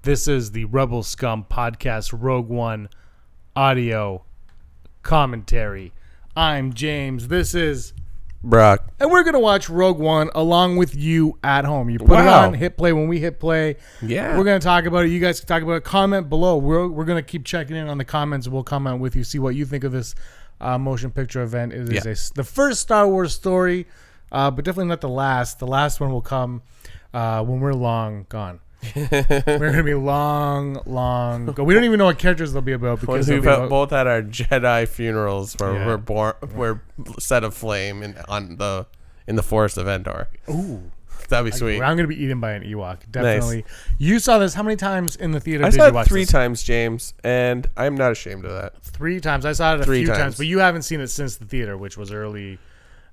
This is the Rebel Scum Podcast Rogue One audio commentary. I'm James. This is Brock. And we're going to watch Rogue One along with you at home. You put it on, hit play when we hit play. Yeah. We're going to talk about it. You guys can talk about it. Comment below. We're going to keep checking in on the comments. We'll comment with you, see what you think of this motion picture event. It is the first Star Wars story, but definitely not the last. The last one will come when we're long gone. We're going to be long gone. We don't even know what characters they'll be about because we've both had our Jedi funerals where we're set aflame in the Forest of Endor. Ooh. That'd be sweet. I'm going to be eaten by an Ewok. Definitely. Nice. You saw this how many times in the theater I did saw you watch it 3 this? times, James, and I'm not ashamed of that. 3 times. I saw it a few times, but you haven't seen it since the theater, which was early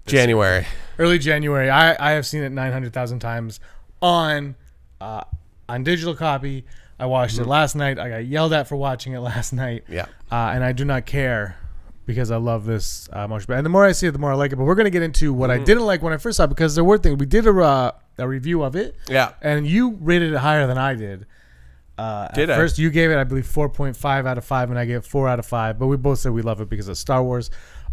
January. Early January. I have seen it 900,000 times on digital copy. I watched it last night. I got yelled at for watching it last night. Yeah. And I do not care because I love this motion. And the more I see it, the more I like it. But we're going to get into what I didn't like when I first saw it, because there were things. We did a review of it. Yeah. And you rated it higher than I did. First, you gave it, I believe, 4.5 out of 5, and I gave it 4 out of 5. But we both said we love it because it's Star Wars.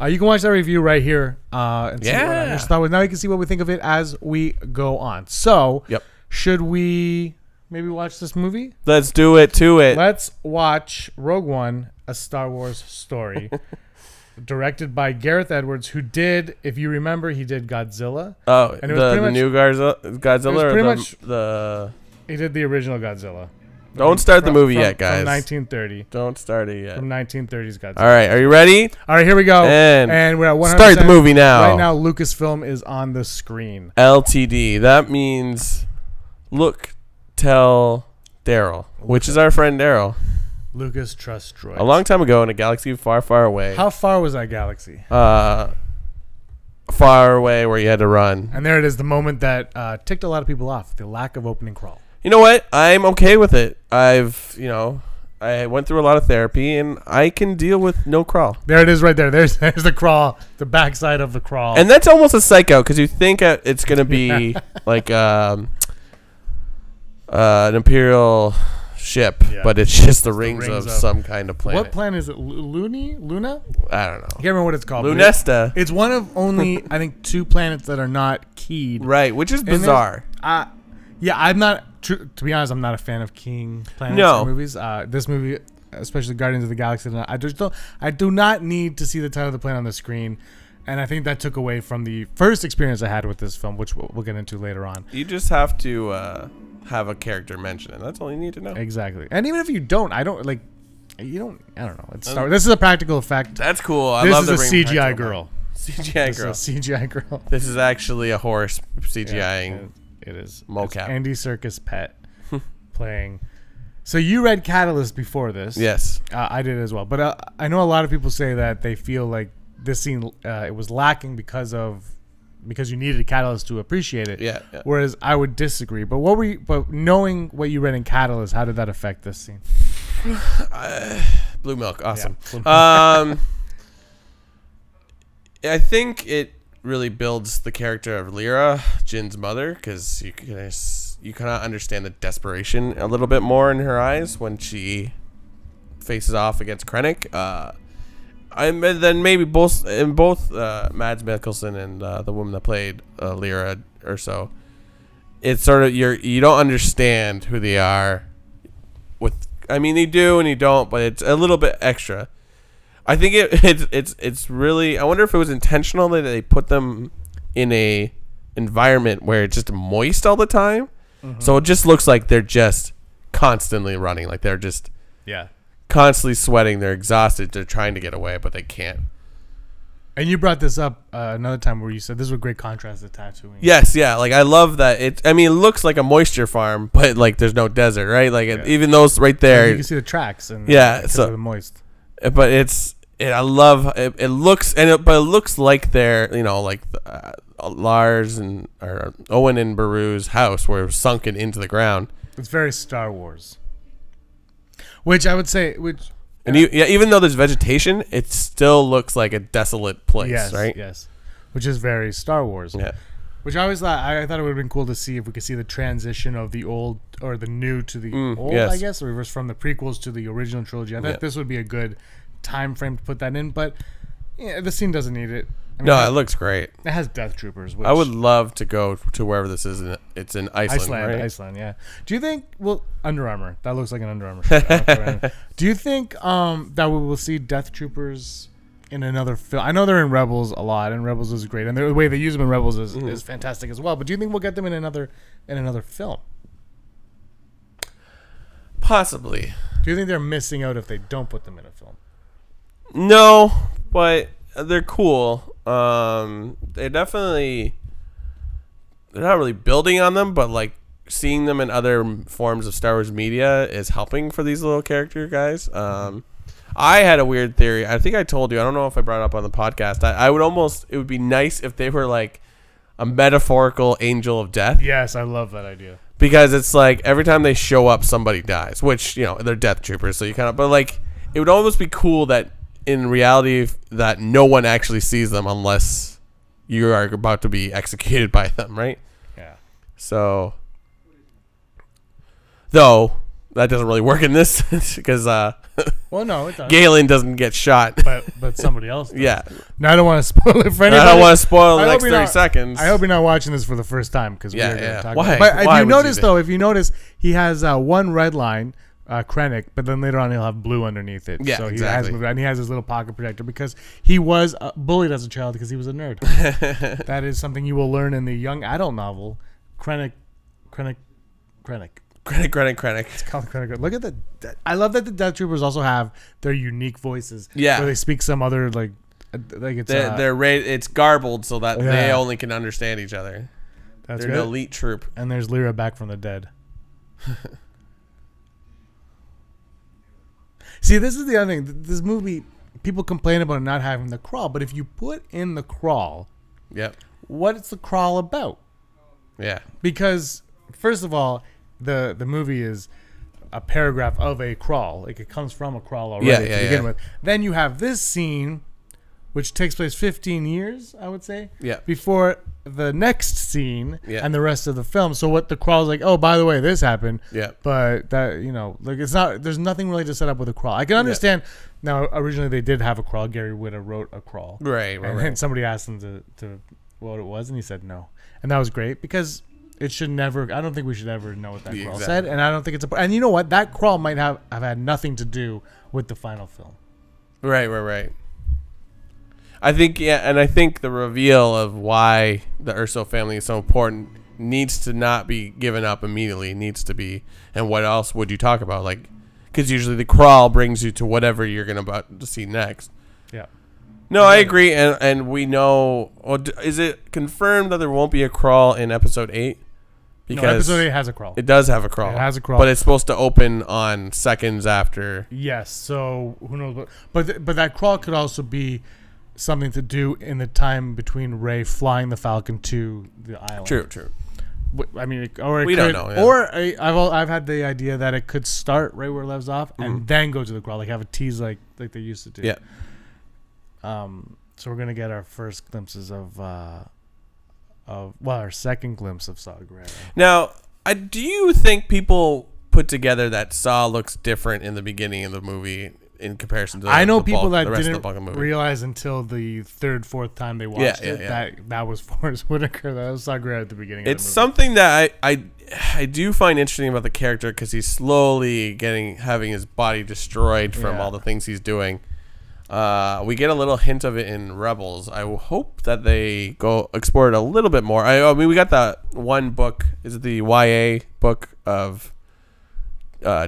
You can watch that review right here. And see what Star Wars. Now you can see what we think of it as we go on. So, should we maybe watch this movie? Let's do it to it. Let's watch Rogue One, a Star Wars story. Directed by Gareth Edwards, who did, if you remember, he did Godzilla. Oh, and the new Godzilla? He did the original Godzilla. Don't start the movie yet, guys. From 1930. Don't start it yet. From 1930's Godzilla. All right, are you ready? All right, here we go. And we're at 100%. Start the movie now. Right now, Lucasfilm is on the screen. LTD. That means look, tell Daryl, which is our friend Daryl. Lucas Trust Droids. A long time ago in a galaxy far, far away. How far was that galaxy? Far away where you had to run. And there it is, the moment that ticked a lot of people off, the lack of opening crawl. You know what? I'm okay with it. I went through a lot of therapy, and I can deal with no crawl. There it is right there. There's the crawl, the backside of the crawl. And that's almost a psych out, because you think it's going to be like an Imperial ship, but it's just the rings of some kind of planet. What planet is it? Luna? I don't know. I can't remember what it's called. Lunesta. It's one of only, I think, 2 planets that are not keyed. Right, which is bizarre. Yeah, I'm not, to be honest, I'm not a fan of keying planets in movies. This movie, especially Guardians of the Galaxy, I do not need to see the title of the planet on the screen. And I think that took away from the first experience I had with this film, which we'll get into later on. You just have to have a character mention it. That's all you need to know. Exactly. And even if you don't, I don't know. It's this is a practical effect. That's cool. This is a CGI girl. CGI girl. This is a CGI girl. This is actually a horse CGIing. Yeah, it is. Mocap. It's Andy Serkis pet playing. So you read Catalyst before this. Yes. I did as well. But I know a lot of people say that they feel like this scene it was lacking because you needed a Catalyst to appreciate it. Yeah. Whereas I would disagree. But knowing what you read in Catalyst, how did that affect this scene? Blue milk, awesome. Yeah. I think it really builds the character of Lyra, Jin's mother, because you kind of understand the desperation a little bit more in her eyes when she faces off against Krennic. And then maybe both Mads Mikkelsen and the woman that played Lyra or so, it's sort of you don't understand who they are. They do and you don't, but it's a little bit extra. I think it's really. I wonder if it was intentional that they put them in a environment where it's just moist all the time, so it just looks like they're just constantly running, like they're just constantly sweating. They're exhausted. They're trying to get away, but they can't. And you brought this up another time where you said this was a great contrast to Tatooine. Yes, yeah. Like I love that. It looks like a moisture farm, but like there's no desert, right? Like even those right there, and you can see the tracks and so moist. But I love it. It looks but it looks like they're like Lars or Owen and Beru's house where it was sunken into the ground. It's very Star Wars. Which I would say, even though there's vegetation, it still looks like a desolate place, right? Yes, which is very Star Wars. Yeah. Which I always thought, I thought it would have been cool to see if we could see the transition of the old or the new to the old, yes. I guess, or reverse from the prequels to the original trilogy. I thought this would be a good time frame to put that in, but yeah, the scene doesn't need it. I mean, No, it looks great. it has Death Troopers. Which I would love to go to wherever this is. It's in Iceland, right? Iceland, yeah. Do you think, well, Under Armour. That looks like an Under Armour shirt. Do you think that we will see Death Troopers in another film? I know they're in Rebels a lot, and Rebels is great, and the way they use them in Rebels is fantastic as well. But do you think we'll get them in another film? Possibly. Do you think they're missing out if they don't put them in a film? No, but they're cool. They're definitely, they're not really building on them, but like seeing them in other forms of Star Wars media is helping for these little character guys. I had a weird theory. I think I told you. I don't know if I brought it up on the podcast. I would almost, it would be nice if they were like a metaphorical angel of death. Yes, I love that idea. Because it's like every time they show up, somebody dies, which, you know, they're Death Troopers. So you kind of, but like, it would almost be cool that in reality that no one actually sees them unless you are about to be executed by them, right? Yeah. So, though, that doesn't really work in this because well, no, it does. Galen doesn't get shot. But somebody else does. Yeah. Now, I don't want to spoil it for anybody. I don't want to spoil the I next hope 30 you're not- seconds. I hope you're not watching this for the first time because Yeah, we're going yeah. to talk Why? about it. But Why if you would you notice, do though, if you notice, he has one red line, Krennic, but then later on he'll have blue underneath it. Yeah, so he exactly. has, and he has his little pocket protector because he was bullied as a child because he was a nerd. That is something you will learn in the young adult novel, Krennic. It's called Krennic. Look at the. I love that the Death Troopers also have their unique voices. Yeah. Where they speak some other like it's. It's garbled so that they Yeah. only can understand each other. That's They're good. an elite troop. And there's Lyra back from the dead. See, this is the other thing. This movie, people complain about not having the crawl, but if you put in the crawl, Yep. what's the crawl about? Yeah. Because first of all, the movie is a paragraph of a crawl. Like it comes from a crawl already to begin with. Then you have this scene, which takes place 15 years, I would say, before the next scene and the rest of the film. So what the crawl is like, oh, by the way, this happened. Yeah. But that, you know, like it's not, there's nothing really to set up with a crawl. I can understand. Now, originally they did have a crawl. Gary Whitta wrote a crawl. Right. And then somebody asked him to what it was, and he said no. And that was great because it should never, I don't think we should ever know what that crawl said. And I don't think it's a, and you know what? That crawl might have had nothing to do with the final film. Right. I think, and I think the reveal of why the Urso family is so important needs to not be given up immediately. It needs to be, and what else would you talk about? Like, because usually the crawl brings you to whatever you're going to see next. Yeah. No, I agree, and we know. Well, is it confirmed that there won't be a crawl in episode 8? Because no, episode 8 has a crawl. It does have a crawl. It has a crawl, but it's supposed to open on seconds after. Yes. So who knows? But that crawl could also be something to do in the time between Rey flying the Falcon to the island. True. I mean, or we don't know. Yeah. Or I've had the idea that it could start right where it leaves off and then go to the crawl, like have a tease like they used to do. Yeah. So we're gonna get our first glimpses of our second glimpse of Saw Gerrera. Now, do you think people put together that Saw looks different in the beginning of the movie in comparison to I know people that the rest didn't of the fucking movie? realize until the third, fourth time they watched it that was Forrest Whitaker. That was Saw Gerrera at the beginning. It's of the movie. something that I do find interesting about the character because he's slowly having his body destroyed from all the things he's doing. We get a little hint of it in Rebels. I hope that they go explore it a little bit more. I mean, we got that one book. Is it the YA book of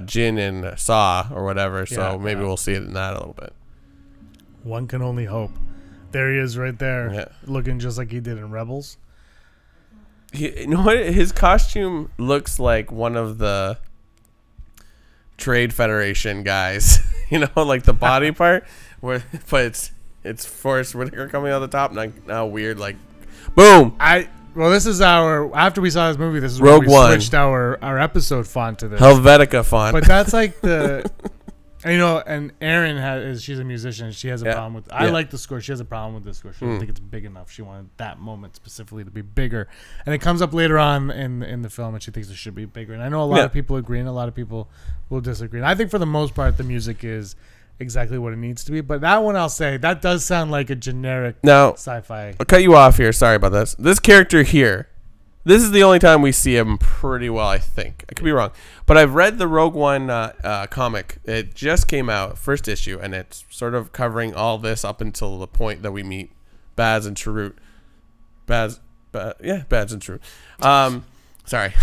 Jin and Saw or whatever? So maybe we'll see it in that a little bit. One can only hope. There he is right there, looking just like he did in Rebels. You know what? His costume looks like one of the Trade Federation guys. You know, like the body part. But it's Forrest Whitaker coming out the top. Now weird, like, boom. Well, this is after we saw this movie, this is Rogue when we One. Switched our episode font to this Helvetica font. But that's like the And, and Erin she's a musician. She has a problem with. I like the score. She has a problem with the score. She doesn't think it's big enough. She wanted that moment specifically to be bigger, and it comes up later on in the film, and she thinks it should be bigger. And I know a lot of people agree, and a lot of people will disagree. And I think for the most part, the music is exactly what it needs to be. But that one, I'll say, that does sound like a generic sci-fi. I'll cut you off here. Sorry about this. This character here. This is the only time we see him pretty well, I think. I could be wrong. But I've read the Rogue One comic. It just came out, first issue, and it's sort of covering all this up until the point that we meet Baz and Chirrut. Baz and Chirrut. Sorry.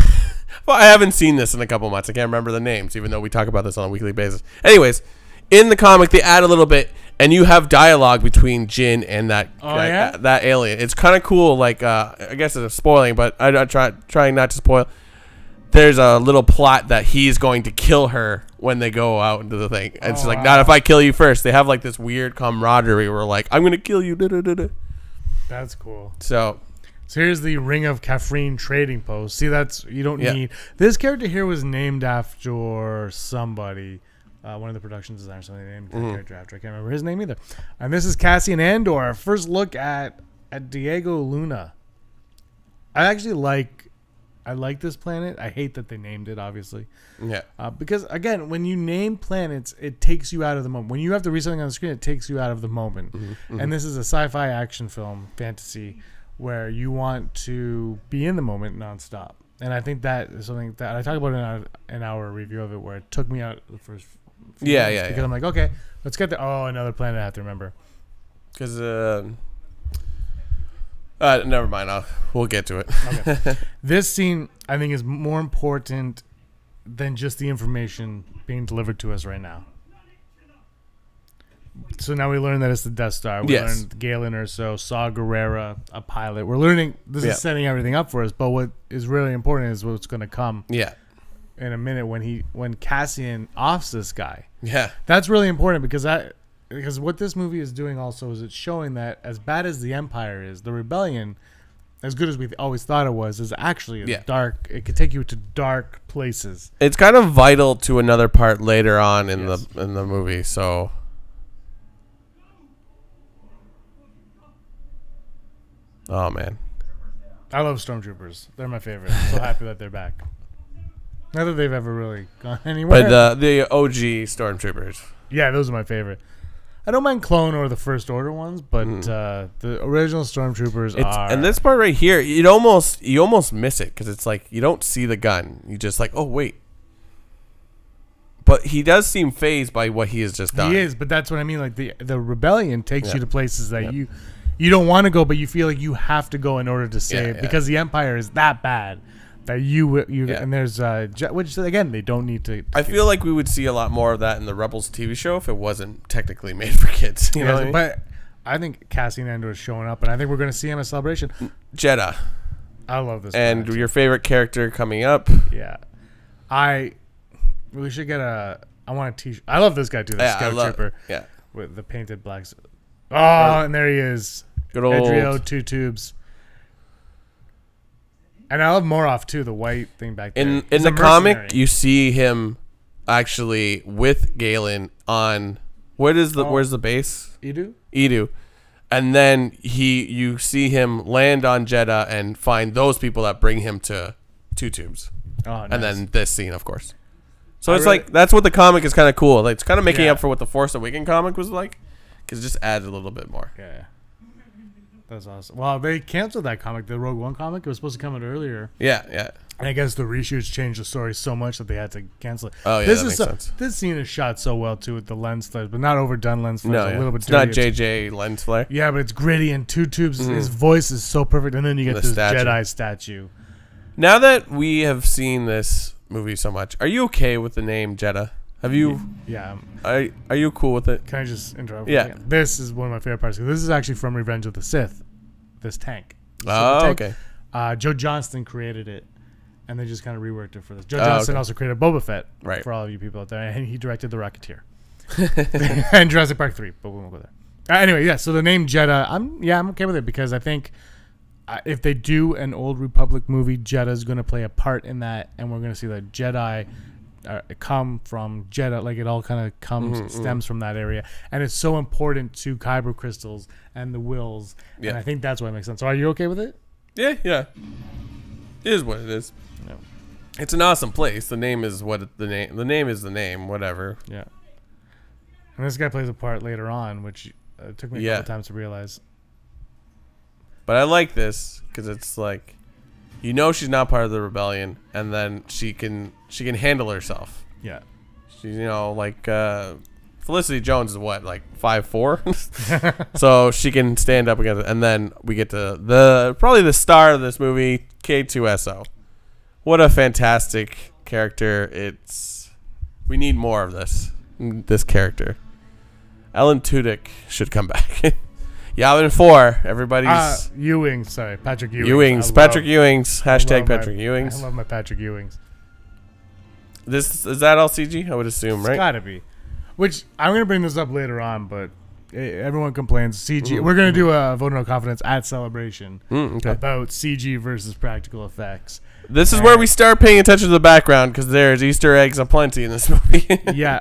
Well, I haven't seen this in a couple months. I can't remember the names, even though we talk about this on a weekly basis. Anyways, in the comic, they add a little bit, and you have dialogue between Jin and that alien. It's kind of cool. Like, I guess it's spoiling, but I'm trying not to spoil. There's a little plot that he's going to kill her when they go out into the thing. And she's like, not if I kill you first. They have like this weird camaraderie where like, I'm going to kill you. That's cool. So here's the Ring of Kafrene trading post. See, you don't need. This character here was named after somebody. One of the production designers, somebody named the character after. I can't remember his name either. And this is Cassian Andor. First look at Diego Luna. I like this planet. I hate that they named it, obviously. Yeah. Because, again, when you name planets, it takes you out of the moment. When you have to read something on the screen, it takes you out of the moment. And this is a sci-fi action film, fantasy, where you want to be in the moment nonstop. And I think that is something that I talk about in our review of it, where it took me out the first few minutes because I'm like, okay, let's get there. Oh, another planet I have to remember. Because, never mind. We'll get to it. Okay. This scene, I think, is more important than just the information being delivered to us right now. So now we learn that it's the Death Star. We learned Galen Erso, Saw Gerrera, a pilot. We're learning this is setting everything up for us. But what is really important is what's going to come. Yeah. In a minute when Cassian offs this guy. Yeah. That's really important because what this movie is doing also is it's showing that as bad as the Empire is, the Rebellion, as good as we always thought it was, is actually dark. It could take you to dark places. It's kind of vital to another part later on in the movie. So. Oh man. I love Stormtroopers. They're my favorite. I'm so happy that they're back. Not that they've ever really gone anywhere. But the OG Stormtroopers. Yeah, those are my favorite. I don't mind Clone or the First Order ones, but the original Stormtroopers are. And this part right here, you almost miss it because it's like you don't see the gun. You just like, oh wait. But he does seem fazed by what he has just done. He is, but that's what I mean. Like the Rebellion takes you to places that you don't want to go, but you feel like you have to go in order to save because the Empire is that bad. That and there's which again they don't need to. I feel like we would see a lot more of that in the Rebels TV show if it wasn't technically made for kids. You know what I mean? But I think Cassian Andor is showing up, and I think we're going to see him at Celebration. Jedha. I love this. And your favorite character coming up? Yeah, we should get a. I want a T-shirt. I love this guy too. The Scout Trooper. Yeah. With the painted blacks. Oh, and there he is. Good old Edrio, 2 tubes. And I love Moroff too, the white thing back there. In the comic, you see him actually with Galen on where's the base? Edu. And then you see him land on Jedha and find those people that bring him to 2 tubes. Oh, nice. And then this scene, of course. So it's like that's what the comic is kind of cool. Like, it's kind of making up for what the Force Awakens comic was like, because it just adds a little bit more. Yeah. That's awesome. Well, they canceled that comic, the Rogue One comic. It was supposed to come out earlier. Yeah, yeah. And I guess the reshoots changed the story so much that they had to cancel it. Oh, yeah, that makes sense. This scene is shot so well, too, with the lens flares, but not overdone lens flares. No, a little bit it's not JJ lens flare. Yeah, but it's gritty, and 2 tubes. His voice is so perfect, and then you get this Jedi statue. Now that we have seen this movie so much, are you okay with the name Jedha? Have you? Yeah. Are you cool with it? Can I just interrupt? Yeah. This is one of my favorite parts. This is actually from Revenge of the Sith. This tank. Okay. Joe Johnston created it, and they just kind of reworked it for this. Joe Johnston also created Boba Fett, right? For all of you people out there, and he directed The Rocketeer and Jurassic Park 3, but we won't go there. Anyway, yeah. So the name Jedha, I'm okay with it because I think if they do an Old Republic movie, Jedha's going to play a part in that, and we're going to see the Jedi come from Jedha. Like it all kind of comes stems from that area, and it's so important to Kyber crystals and the wills. Yeah. And I think that's why it makes sense. So are you okay with it? Yeah, yeah. It is what it is. Yeah. It's an awesome place. The name is what the name. The name is the name. Whatever. Yeah. And this guy plays a part later on, which took me a couple times to realize. But I like this because it's like, you know, she's not part of the rebellion, and then she can handle herself. Yeah. She's, you know, like Felicity Jones is what, like 5'4", so she can stand up against it. And then we get to probably the star of this movie, K2SO. What a fantastic character! We need more of this character. Ellen Tudyk should come back. Yavin 4, everybody's Ewing. Sorry, Patrick Ewing. Ewings, Patrick Ewings. Hashtag Patrick Ewings. I love my Patrick Ewings. This is that all CG? I would assume, right? It's gotta be. Which I'm gonna bring this up later on, but everyone complains CG. We're gonna do a vote of no confidence at Celebration about CG versus practical effects. This is where we start paying attention to the background because there's Easter eggs aplenty in this movie. Yeah,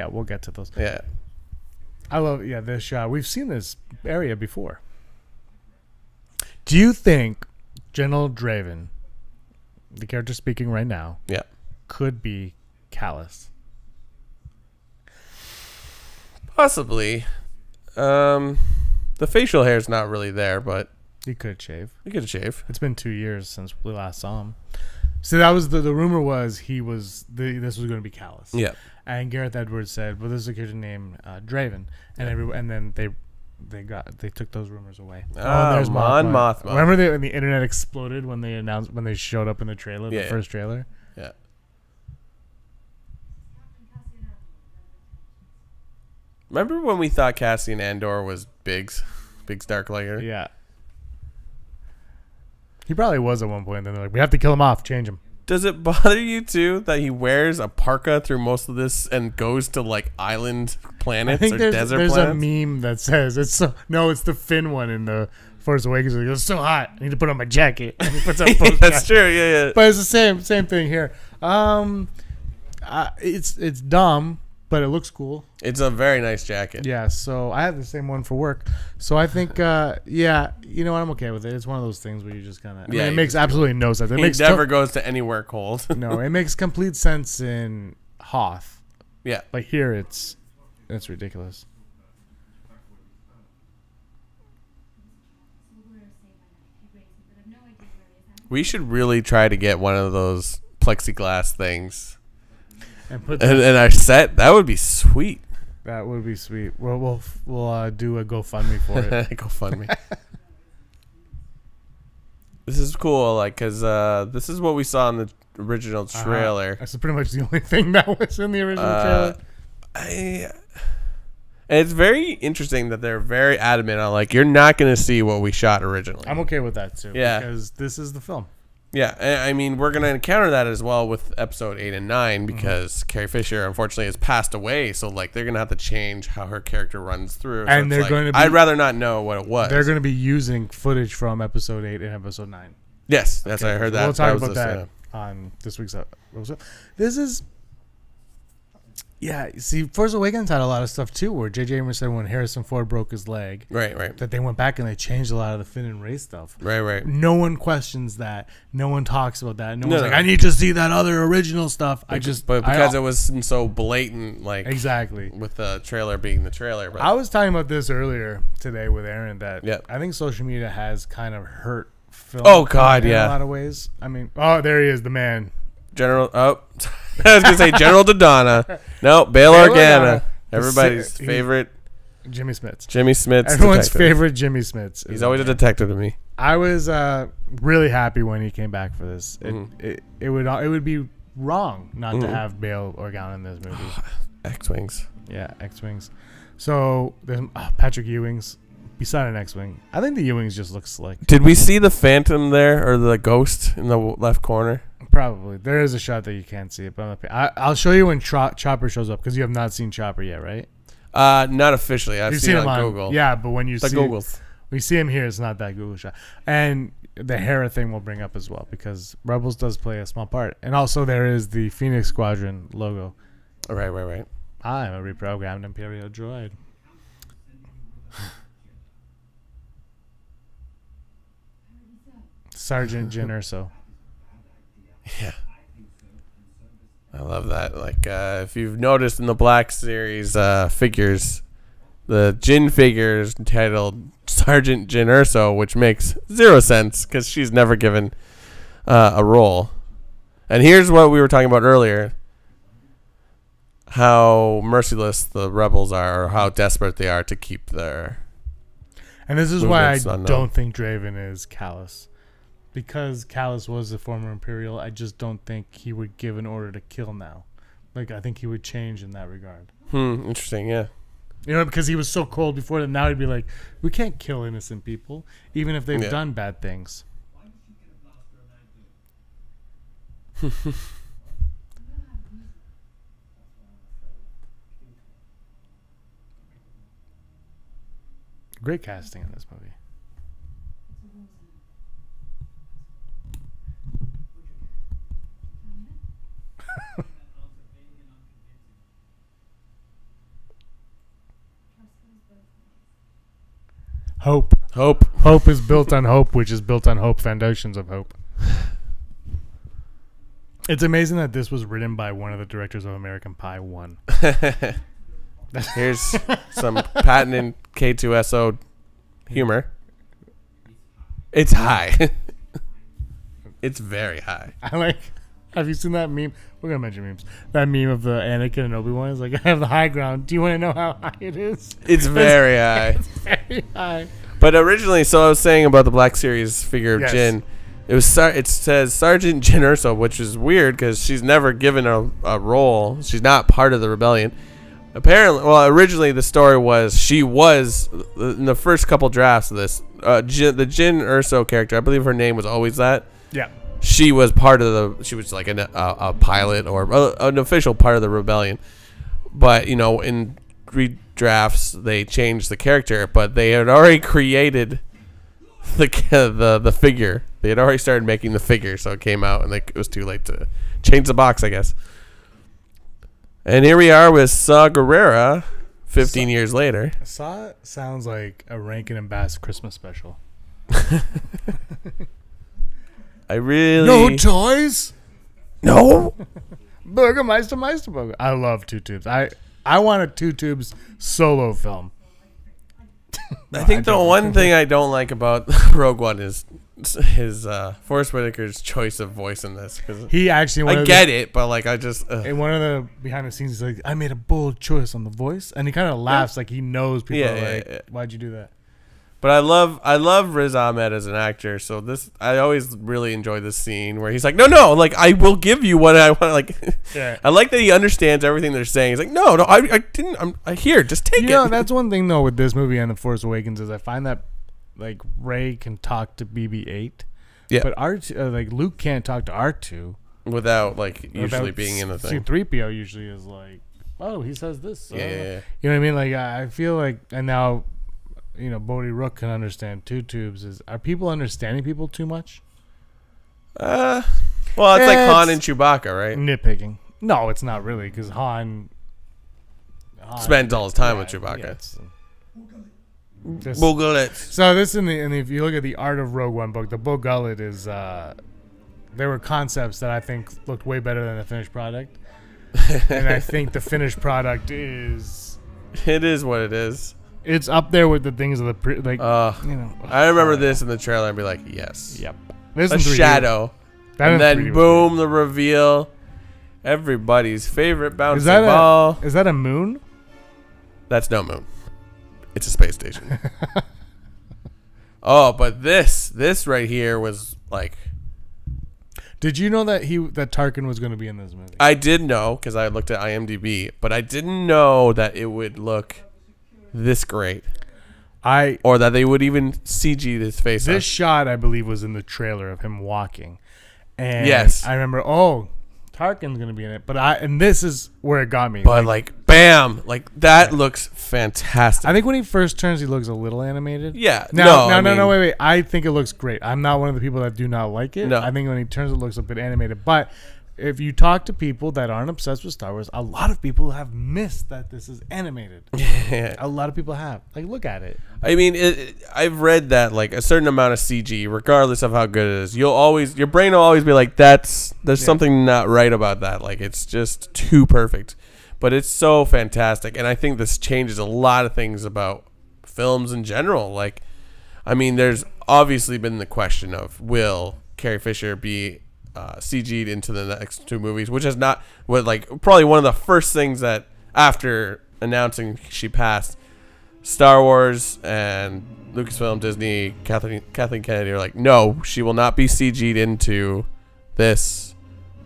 we'll get to those. Yeah. I love this shot. We've seen this area before. Do you think General Draven, the character speaking right now, could be Kallus? Possibly. The facial hair is not really there, but he could shave. It's been 2 years since we last saw him. So that was the rumor was this was going to be Kallus. Yeah. And Gareth Edwards said, "Well, this is a character named Draven," and then they took those rumors away. There's Mothma. Remember when the internet exploded when they showed up in the trailer, the first trailer. Yeah. Remember when we thought Cassian Andor was Biggs Darklighter? Yeah. He probably was at one point. Then they're like, "We have to kill him off. Change him." Does it bother you too that he wears a parka through most of this and goes to like island planets or desert planets? There's a meme that says it's the Finn one in the Force Awakens. It goes, "It's so hot. I need to put on my jacket." And he puts on that's true. Yeah. But it's the same thing here. It's dumb, but it looks cool. It's a very nice jacket. Yeah, so I have the same one for work. So I think, you know what? I'm okay with it. It's one of those things where you just kind of... it makes absolutely no sense. It never goes to anywhere cold. No, it makes complete sense in Hoth. Yeah. Like here, it's ridiculous. We should really try to get one of those plexiglass things. And put and our set, that would be sweet. That would be sweet. We'll do a GoFundMe for it. GoFundMe. This is cool, like, because this is what we saw in the original trailer. That's pretty much the only thing that was in the original trailer. And it's very interesting that they're very adamant on, like, you're not going to see what we shot originally. I'm okay with that, too. Yeah. Because this is the film. Yeah, I mean, we're going to encounter that as well with episode 8 and 9 because Carrie Fisher, unfortunately, has passed away. So, like, they're going to have to change how her character runs through. And so they're going to be... I'd rather not know what it was. They're going to be using footage from episode 8 and episode 9. Yes, that's I heard that. We'll talk about that on this week's episode. This is... Yeah, see, Force Awakens had a lot of stuff, too, where J.J. Abrams said when Harrison Ford broke his leg... Right. That they went back and they changed a lot of the Finn and Rey stuff. Right. No one questions that. No one talks about that. No one's like, I need to see that other original stuff. But because it was so blatant, like... Exactly. With the trailer being the trailer. But I was talking about this earlier today with Aaron, that I think social media has kind of hurt film. Oh, God, in a lot of ways. I mean, there he is, the man. I was gonna say General Dodonna. No, Bail Organa. Everybody's favorite. Jimmy Smits. Everyone's favorite Jimmy Smits. He's always a detective to me. I was really happy when he came back for this. It would be wrong not to have Bail Organa in this movie. X-Wings. Yeah, X-Wings. So there's Patrick Ewings. Beside an X-Wing. I think the Ewings just look slick. Did we see the Phantom there or the ghost in the left corner? Probably. There is a shot that you can't see it, but I'll show you when Chopper shows up because you have not seen Chopper yet, right? Not officially. I've seen it on Google. Yeah, but when you see Googles. We see him here. It's not that Google shot. And the Hera thing we'll bring up as well because Rebels does play a small part. And also there is the Phoenix Squadron logo. Right. I'm a reprogrammed Imperial droid. Sergeant Jyn Erso. Yeah. I love that. Like, if you've noticed in the Black Series figures, the Jyn figure is entitled Sergeant Jyn Erso, which makes 0 sense because she's never given a role. And here's what we were talking about earlier. How merciless the rebels are, or how desperate they are to keep their. And this is why I don't think Draven is Callus. Because Callus was a former Imperial, I just don't think he would give an order to kill now. Like, I think he would change in that regard. Interesting, yeah. You know, because he was so cold before that now he'd be like, we can't kill innocent people, even if they've done bad things. Great casting in this movie. Hope. Hope is built on hope, which is built on hope, foundations of hope. It's amazing that this was written by one of the directors of American Pie 1. Here's some patented K2SO humor. It's high. It's very high. I like. Have you seen that meme? We're gonna mention memes. That meme of the Anakin and Obi-Wan is like, I have the high ground. Do you want to know how high it is? It's very high. It's very high. But originally, so I was saying about the Black Series figure of Jyn. It says Sergeant Jyn Erso, which is weird because she's never given a role. She's not part of the rebellion. Apparently, well, originally the story was she was in the first couple drafts of this. The Jyn Erso character, I believe her name was always that. Yeah. She was part of the. She was like a pilot or an official part of the rebellion. But you know, in redrafts they changed the character, but they had already created the figure. They had already started making the figure, so it came out, and it was too late to change the box, I guess. And here we are with Saw Gerrera, 15 years later. Saw sounds like a Rankin and Bass Christmas special. I really... No toys? No? Burgermeister Meisterburger. I love Two Tubes. I want a Two Tubes solo film. I think the one thing I don't like about Rogue One is his Forrest Whitaker's choice of voice in this. Cause he actually... I get it, but like I just... In one of the behind the scenes, he's like, I made a bold choice on the voice. And he kind of laughs like he knows people are like, why'd you do that? But I love Riz Ahmed as an actor, so I always really enjoy this scene where he's like, no, like I will give you what I want. Like, I like that he understands everything they're saying. He's like, no, I didn't. I here, just take it. You know, that's one thing though with this movie and The Force Awakens is I find that like Rey can talk to BB-8, but R2, like Luke can't talk to R2 without like usually being in the thing. C-3PO usually is like, oh, he says this. Yeah. You know what I mean? Like I feel like, and now. You know, Bodhi Rook can understand Two Tubes. Are people understanding people too much? Well, it's like Han and Chewbacca, right? Nitpicking. No, it's not really, because Han spends all his time with Chewbacca. Bo Gullet. So this and if you look at the Art of Rogue One book, the Bo Gullet is there were concepts that I think looked way better than the finished product, and I think the finished product is. It is what it is. It's up there with the things of the you know. I remember this in the trailer and be like, yes. Yep. A shadow. And then boom, the reveal. Everybody's favorite bouncing ball. Is that a moon? That's no moon. It's a space station. Oh, but this right here was like. Did you know that Tarkin was going to be in this movie? I did know because I looked at IMDb, but I didn't know that it would look this great, or that they would even CG his face. This shot, I believe, was in the trailer of him walking, and yes, I remember. Oh, Tarkin's gonna be in it, and this is where it got me. But like bam, like that looks fantastic. I think when he first turns, he looks a little animated. Yeah. No, wait. I think it looks great. I'm not one of the people that do not like it. No. I think when he turns, it looks a bit animated. But if you talk to people that aren't obsessed with Star Wars, a lot of people have missed that this is animated. A lot of people have. Like, look at it. I mean, I've read that like a certain amount of CG, regardless of how good it is, your brain will always be like, there's something not right about that. Like, it's just too perfect. But it's so fantastic, and I think this changes a lot of things about films in general. Like, I mean, there's obviously been the question of, will Carrie Fisher be CG'd into the next two movies, which is not probably one of the first things that after announcing she passed, Star Wars and Lucasfilm, Disney, Kathleen Kennedy are like, no, she will not be CG'd into this.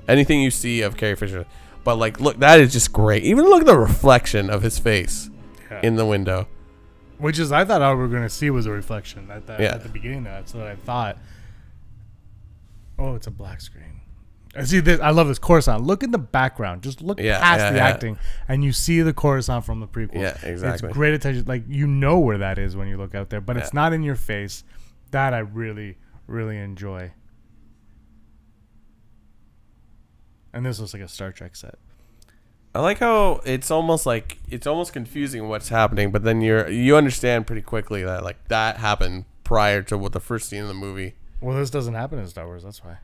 Anything you see of Carrie Fisher. But like, look, that is just great. Even look at the reflection of his face in the window. Which is, I thought all we were going to see was a reflection at the beginning. That's what I thought. Oh, it's a black screen. I see this. I love this Coruscant. Look in the background. Just look past the acting, and you see the Coruscant from the prequel. Yeah, exactly. It's great attention. Like, you know where that is when you look out there, but it's not in your face. That I really, really enjoy. And this looks like a Star Trek set. I like how it's almost confusing what's happening, but then you understand pretty quickly that like that happened prior to what the first scene in the movie. Well, this doesn't happen in Star Wars. That's why.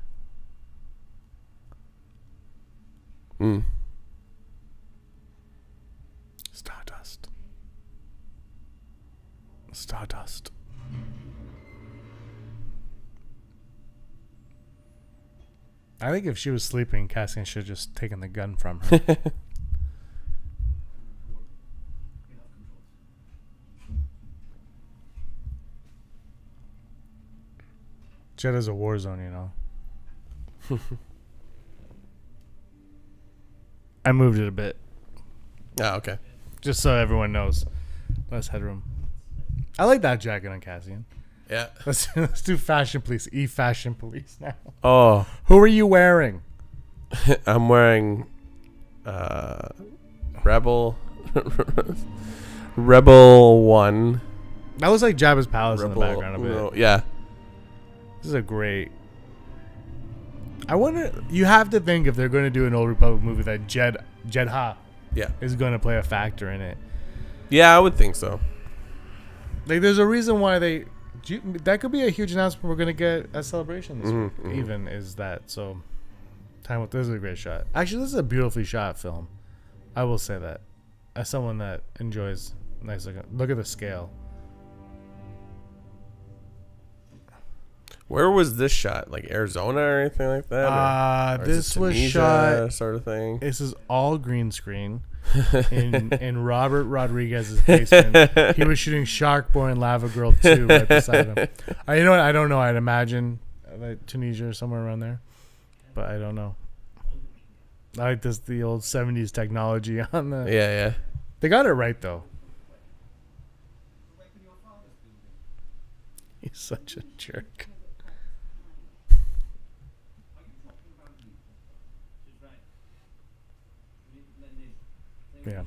Stardust. Stardust. I think if she was sleeping, Cassian should have just taken the gun from her. Jedda's a war zone, you know. I moved it a bit. Oh, okay. Just so everyone knows. Less headroom. I like that jacket on Cassian. Yeah. Let's do Fashion Police. Fashion Police now. Oh. Who are you wearing? I'm wearing Rebel Rebel 1. That was like Jabba's palace in the background a bit. Yeah. This is a great... I wonder... You have to think if they're going to do an Old Republic movie that Jedha is going to play a factor in it. Yeah, I would think so. Like, there's a reason why they... That could be a huge announcement we're going to get at Celebration this week, even, is that. So, this is a great shot. Actually, this is a beautifully shot film. I will say that. As someone that enjoys nice looking... Look at the scale. Where was this shot? Like Arizona or anything like that? Or this was shot... sort of thing? This is all green screen. in Robert Rodriguez's basement. He was shooting Shark Boy and Lava Girl 2 right beside him. You know what? I don't know. I'd imagine like Tunisia or somewhere around there, but I don't know. I like the old 70s technology on the... Yeah. They got it right, though. He's such a jerk. Yeah.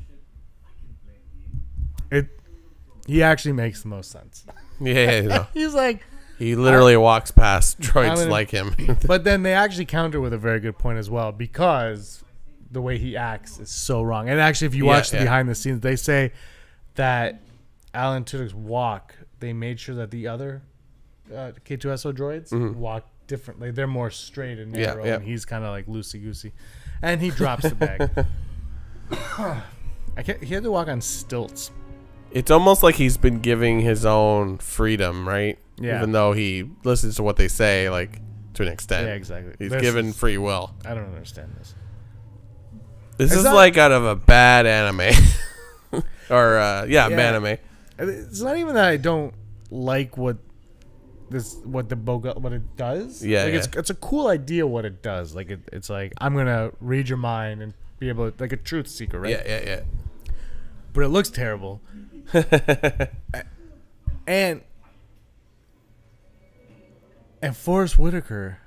He actually makes the most sense. Yeah. He's like... He literally walks past droids like him. But then they actually counter with a very good point as well, because the way he acts is so wrong. And actually, if you watch the behind the scenes, they say that Alan Tudyk's walk, they made sure that the other K2SO droids walk differently. They're more straight and narrow, and he's kind of like loosey-goosey. And he drops the bag. He had to walk on stilts. It's almost like he's been giving his own freedom, right? Yeah. Even though he listens to what they say, like, to an extent. Yeah, exactly. He's given free will. I don't understand this. This is like out of a bad anime. Or, anime. It's not even that I don't like what it does. Yeah, like it's a cool idea what it does. Like it's like, I'm gonna read your mind and be able to, like a truth seeker, right? Yeah. But it looks terrible. and Forrest Whitaker,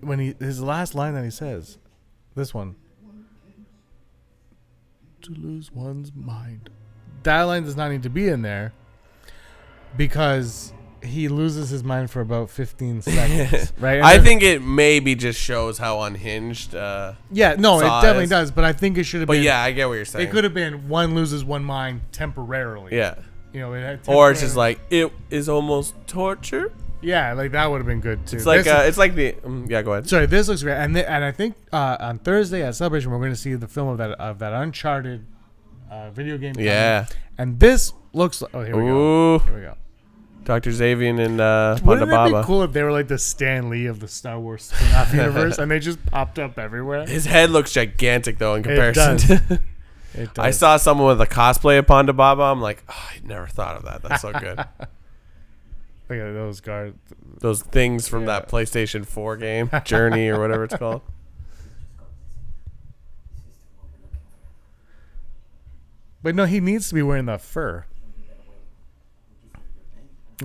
when his last line that he says, This one. To lose one's mind. That line does not need to be in there because he loses his mind for about 15 seconds, right? And I think it maybe just shows how unhinged. Yeah, no, it definitely does. But I think it should have been. But yeah, I get what you're saying. It could have been one loses one mind temporarily. Yeah. You know, or it's just like it is almost torture. Yeah, like that would have been good too. It's like it's like the yeah. Go ahead. Sorry, this looks great, and I think on Thursday at Celebration we're going to see the film of that Uncharted video game. Yeah. And this looks like here we go. Here we go. Dr. Xavier and Wouldn't Ponda it be cool if they were like the Stan Lee of the Star Wars spin-off universe and they just popped up everywhere? His head looks gigantic though in comparison. It does. I saw someone with a cosplay of Ponda Baba. I'm like, oh, I never thought of that. That's so good. Look at those guards. Those things from that PlayStation 4 game, Journey or whatever it's called. But no, he needs to be wearing the fur.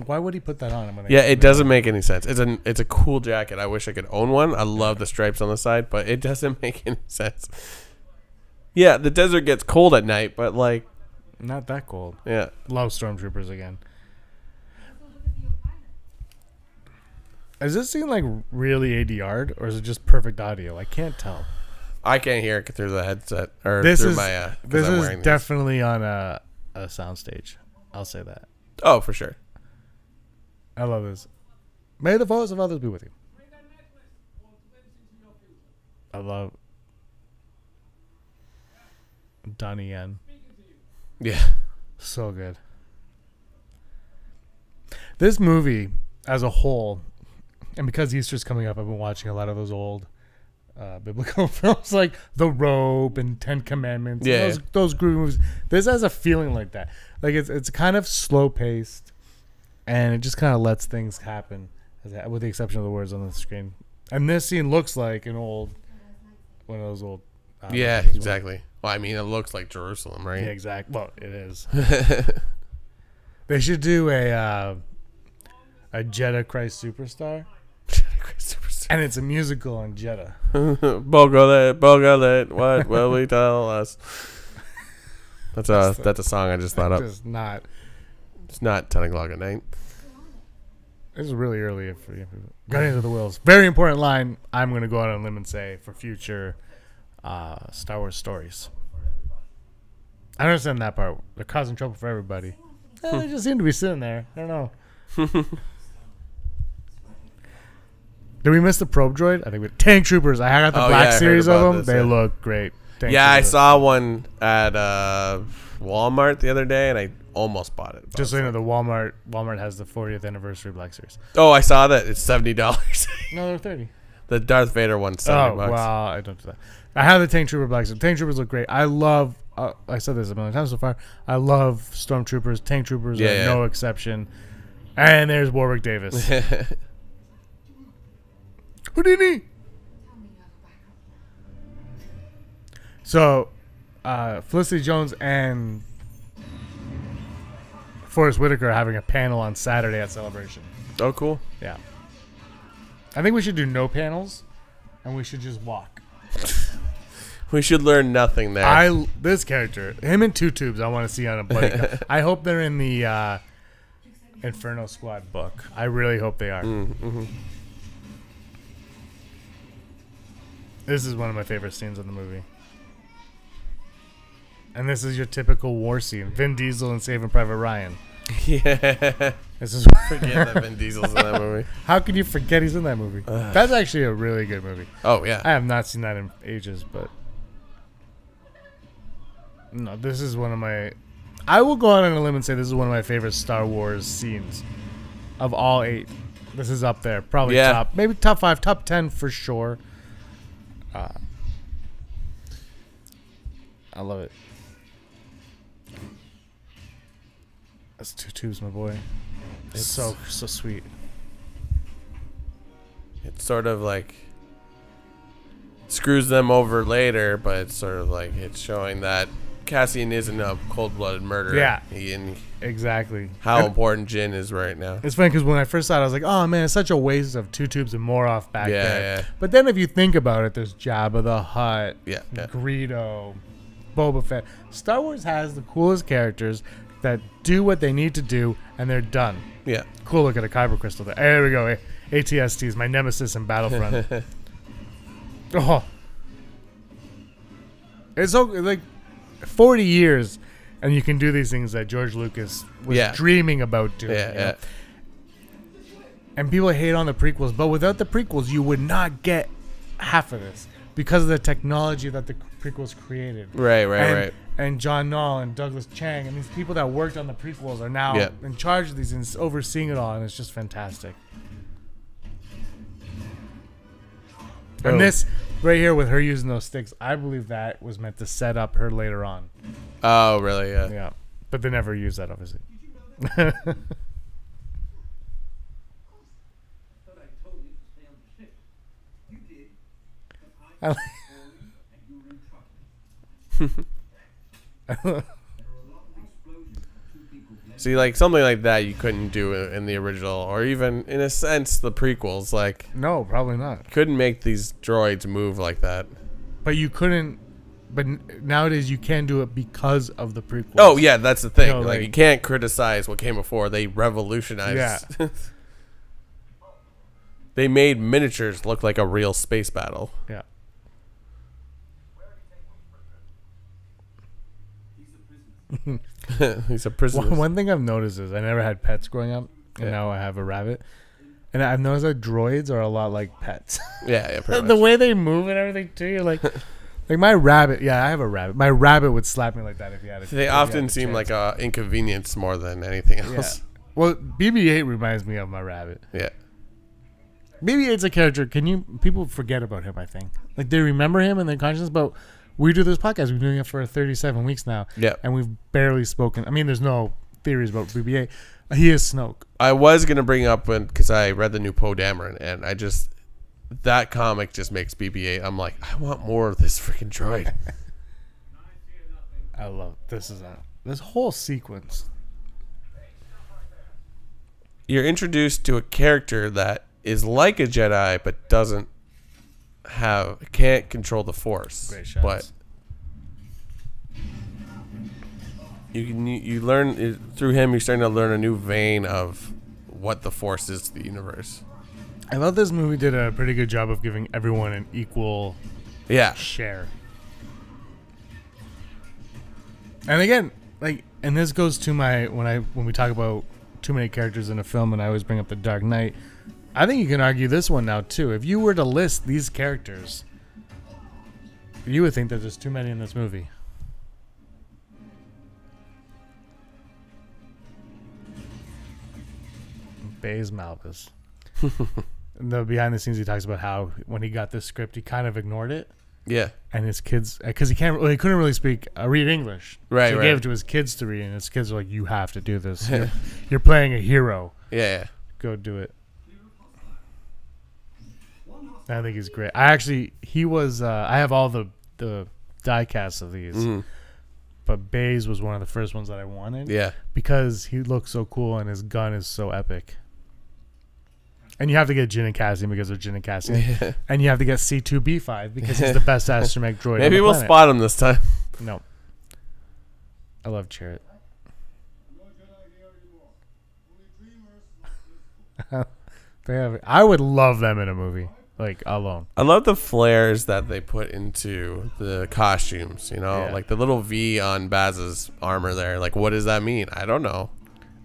Why would he put that on him? Yeah, it doesn't make any sense. It's a cool jacket. I wish I could own one. I love the stripes on the side, but it doesn't make any sense. Yeah, the desert gets cold at night, but like not that cold. Yeah. Love stormtroopers again. Is this scene like really ADR'd or is it just perfect audio? I can't tell. I can't hear it through the headset or this through is, my. This is definitely on a soundstage. I'll say that. Oh, for sure. I love this. May the force of others be with you. I love Donnie Yen. Yeah. So good. This movie as a whole, and because Easter's coming up, I've been watching a lot of those old biblical films like The Robe and Ten Commandments. Yeah. Those groovy movies. This has a feeling like that. Like it's kind of slow paced. And it just kind of lets things happen, with the exception of the words on the screen. And this scene looks like one of those old. Yeah, exactly. Well, I mean, it looks like Jerusalem, right? Yeah, exactly. Well, it is. They should do a Jeddah Christ Superstar. And it's a musical on Jeddah. Bogolet, what will we tell us? That's a song I just thought up. Just not. It's not 10 o'clock at night. This is really early for you. Guardians of the Wills. Very important line. I'm going to go out on a limb and say for future Star Wars stories. I understand that part. They're causing trouble for everybody. They just seem to be sitting there. I don't know. Did we miss the probe droid? I think we Tank Troopers. I got the black series of them. They look great. Tank Troopers. I saw one at Walmart the other day, and I almost bought it. Just so you know, the Walmart has the 40th anniversary Black Series. Oh, I saw that. It's $70. No, they're 30. The Darth Vader one's $70. Oh, wow. I don't do that. I have the Tank Trooper Black Series. Tank Troopers look great. I love, I said this a million times so far, I love Stormtroopers. Tank Troopers are no exception. And there's Warwick Davis. Houdini! So, Felicity Jones and Forrest Whitaker are having a panel on Saturday at Celebration. Oh, cool. Yeah. I think we should do no panels, and we should just walk. We should learn nothing there. This character, him and Two Tubes, I want to see on a buddy cop. I hope they're in the Inferno Squad book. I really hope they are. Mm-hmm. This is one of my favorite scenes in the movie. And this is your typical war scene. Vin Diesel and Saving Private Ryan. Yeah. This is forget that Vin Diesel's in that movie. How can you forget he's in that movie? That's actually a really good movie. Oh, yeah. I have not seen that in ages, but... No, this is one of my... I will go out on a limb and say this is one of my favorite Star Wars scenes. Of all 8. This is up there. Probably top... Maybe top 5, top 10 for sure. I love it. That's Two Tubes, my boy. It's so sweet. It's sort of like screws them over later, but it's sort of like it's showing that Cassian isn't a cold-blooded murderer. Yeah. And exactly. how important Jin is right now. It's funny because when I first saw it, I was like, oh man, it's such a waste of 2 tubes and Moroff back there. Yeah. But then if you think about it, there's Jabba the Hutt, Yeah. Greedo, Boba Fett. Star Wars has the coolest characters that do what they need to do, and they're done. Yeah. Cool look at a kyber crystal there. There we go. ATSTs, my nemesis in Battlefront. Oh. It's so, like 40 years, and you can do these things that George Lucas was dreaming about doing. Yeah. And people hate on the prequels, but without the prequels, you would not get half of this because of the technology that the prequels created. Right. And John Knoll and Douglas Chang and these people that worked on the prequels are now in charge of these and overseeing it all, and it's just fantastic. And this right here with her using those sticks, I believe that was meant to set up her later on. Oh, really? Yeah. Yeah. But they never used that, obviously. See, like something like that you couldn't do in the original, or even in a sense the prequels. Like, no, probably not. Couldn't make these droids move like that. But you couldn't. But nowadays you can do it because of the prequels. Oh yeah, that's the thing. You know, like you can't criticize what came before. They revolutionized. Yeah. They made miniatures look like a real space battle. Yeah. He's a prisoner. One thing I've noticed is I never had pets growing up, and now I have a rabbit. And I've noticed that droids are a lot like pets. Yeah, pretty The much. way they move and everything too. You're like my rabbit. Yeah, I have a rabbit. My rabbit would slap me like that if he had a. They often seem like a inconvenience more than anything else. Yeah. Well, BB-8 reminds me of my rabbit. Yeah. BB-8's a character. People forget about him? I think like they remember him in their conscience, but we do this podcast. We've been doing it for 37 weeks now. Yeah. And we've barely spoken. I mean, there's no theories about BB-8. He is Snoke. I was gonna bring up because I read the new Poe Dameron, and that comic just makes BB-8. I'm like, I want more of this freaking droid. I love this whole sequence. You're introduced to a character that is like a Jedi, but can't control the Force. Great shots. But you learn through him. You're starting to learn a new vein of what the Force is to the universe. I thought this movie did a pretty good job of giving everyone an equal share. And again, and this goes to when we talk about too many characters in a film, and I always bring up The Dark Knight. I think you can argue this one now too. If you were to list these characters, you would think that there's too many in this movie. Baze Malbus. The behind the scenes, he talks about how when he got this script, he kind of ignored it. Yeah. And his kids, because he couldn't really read English. Right. So he right. gave it to his kids to read, and his kids were like, "You have to do this. You're playing a hero. Yeah. Go do it." I think he's great. He was. I have all the die casts of these, but Baze was one of the first ones that I wanted. Yeah. Because he looks so cool and his gun is so epic. And you have to get Jin and Cassian because they're Jin and Cassian. Yeah. And you have to get C2B5 because he's the best astromech droid. Maybe we'll spot him this time. No. I love Chirrut. I would love them in a movie, alone. I love the flares that they put into the costumes, like the little V on Baz's armor there. Like, what does that mean? I don't know.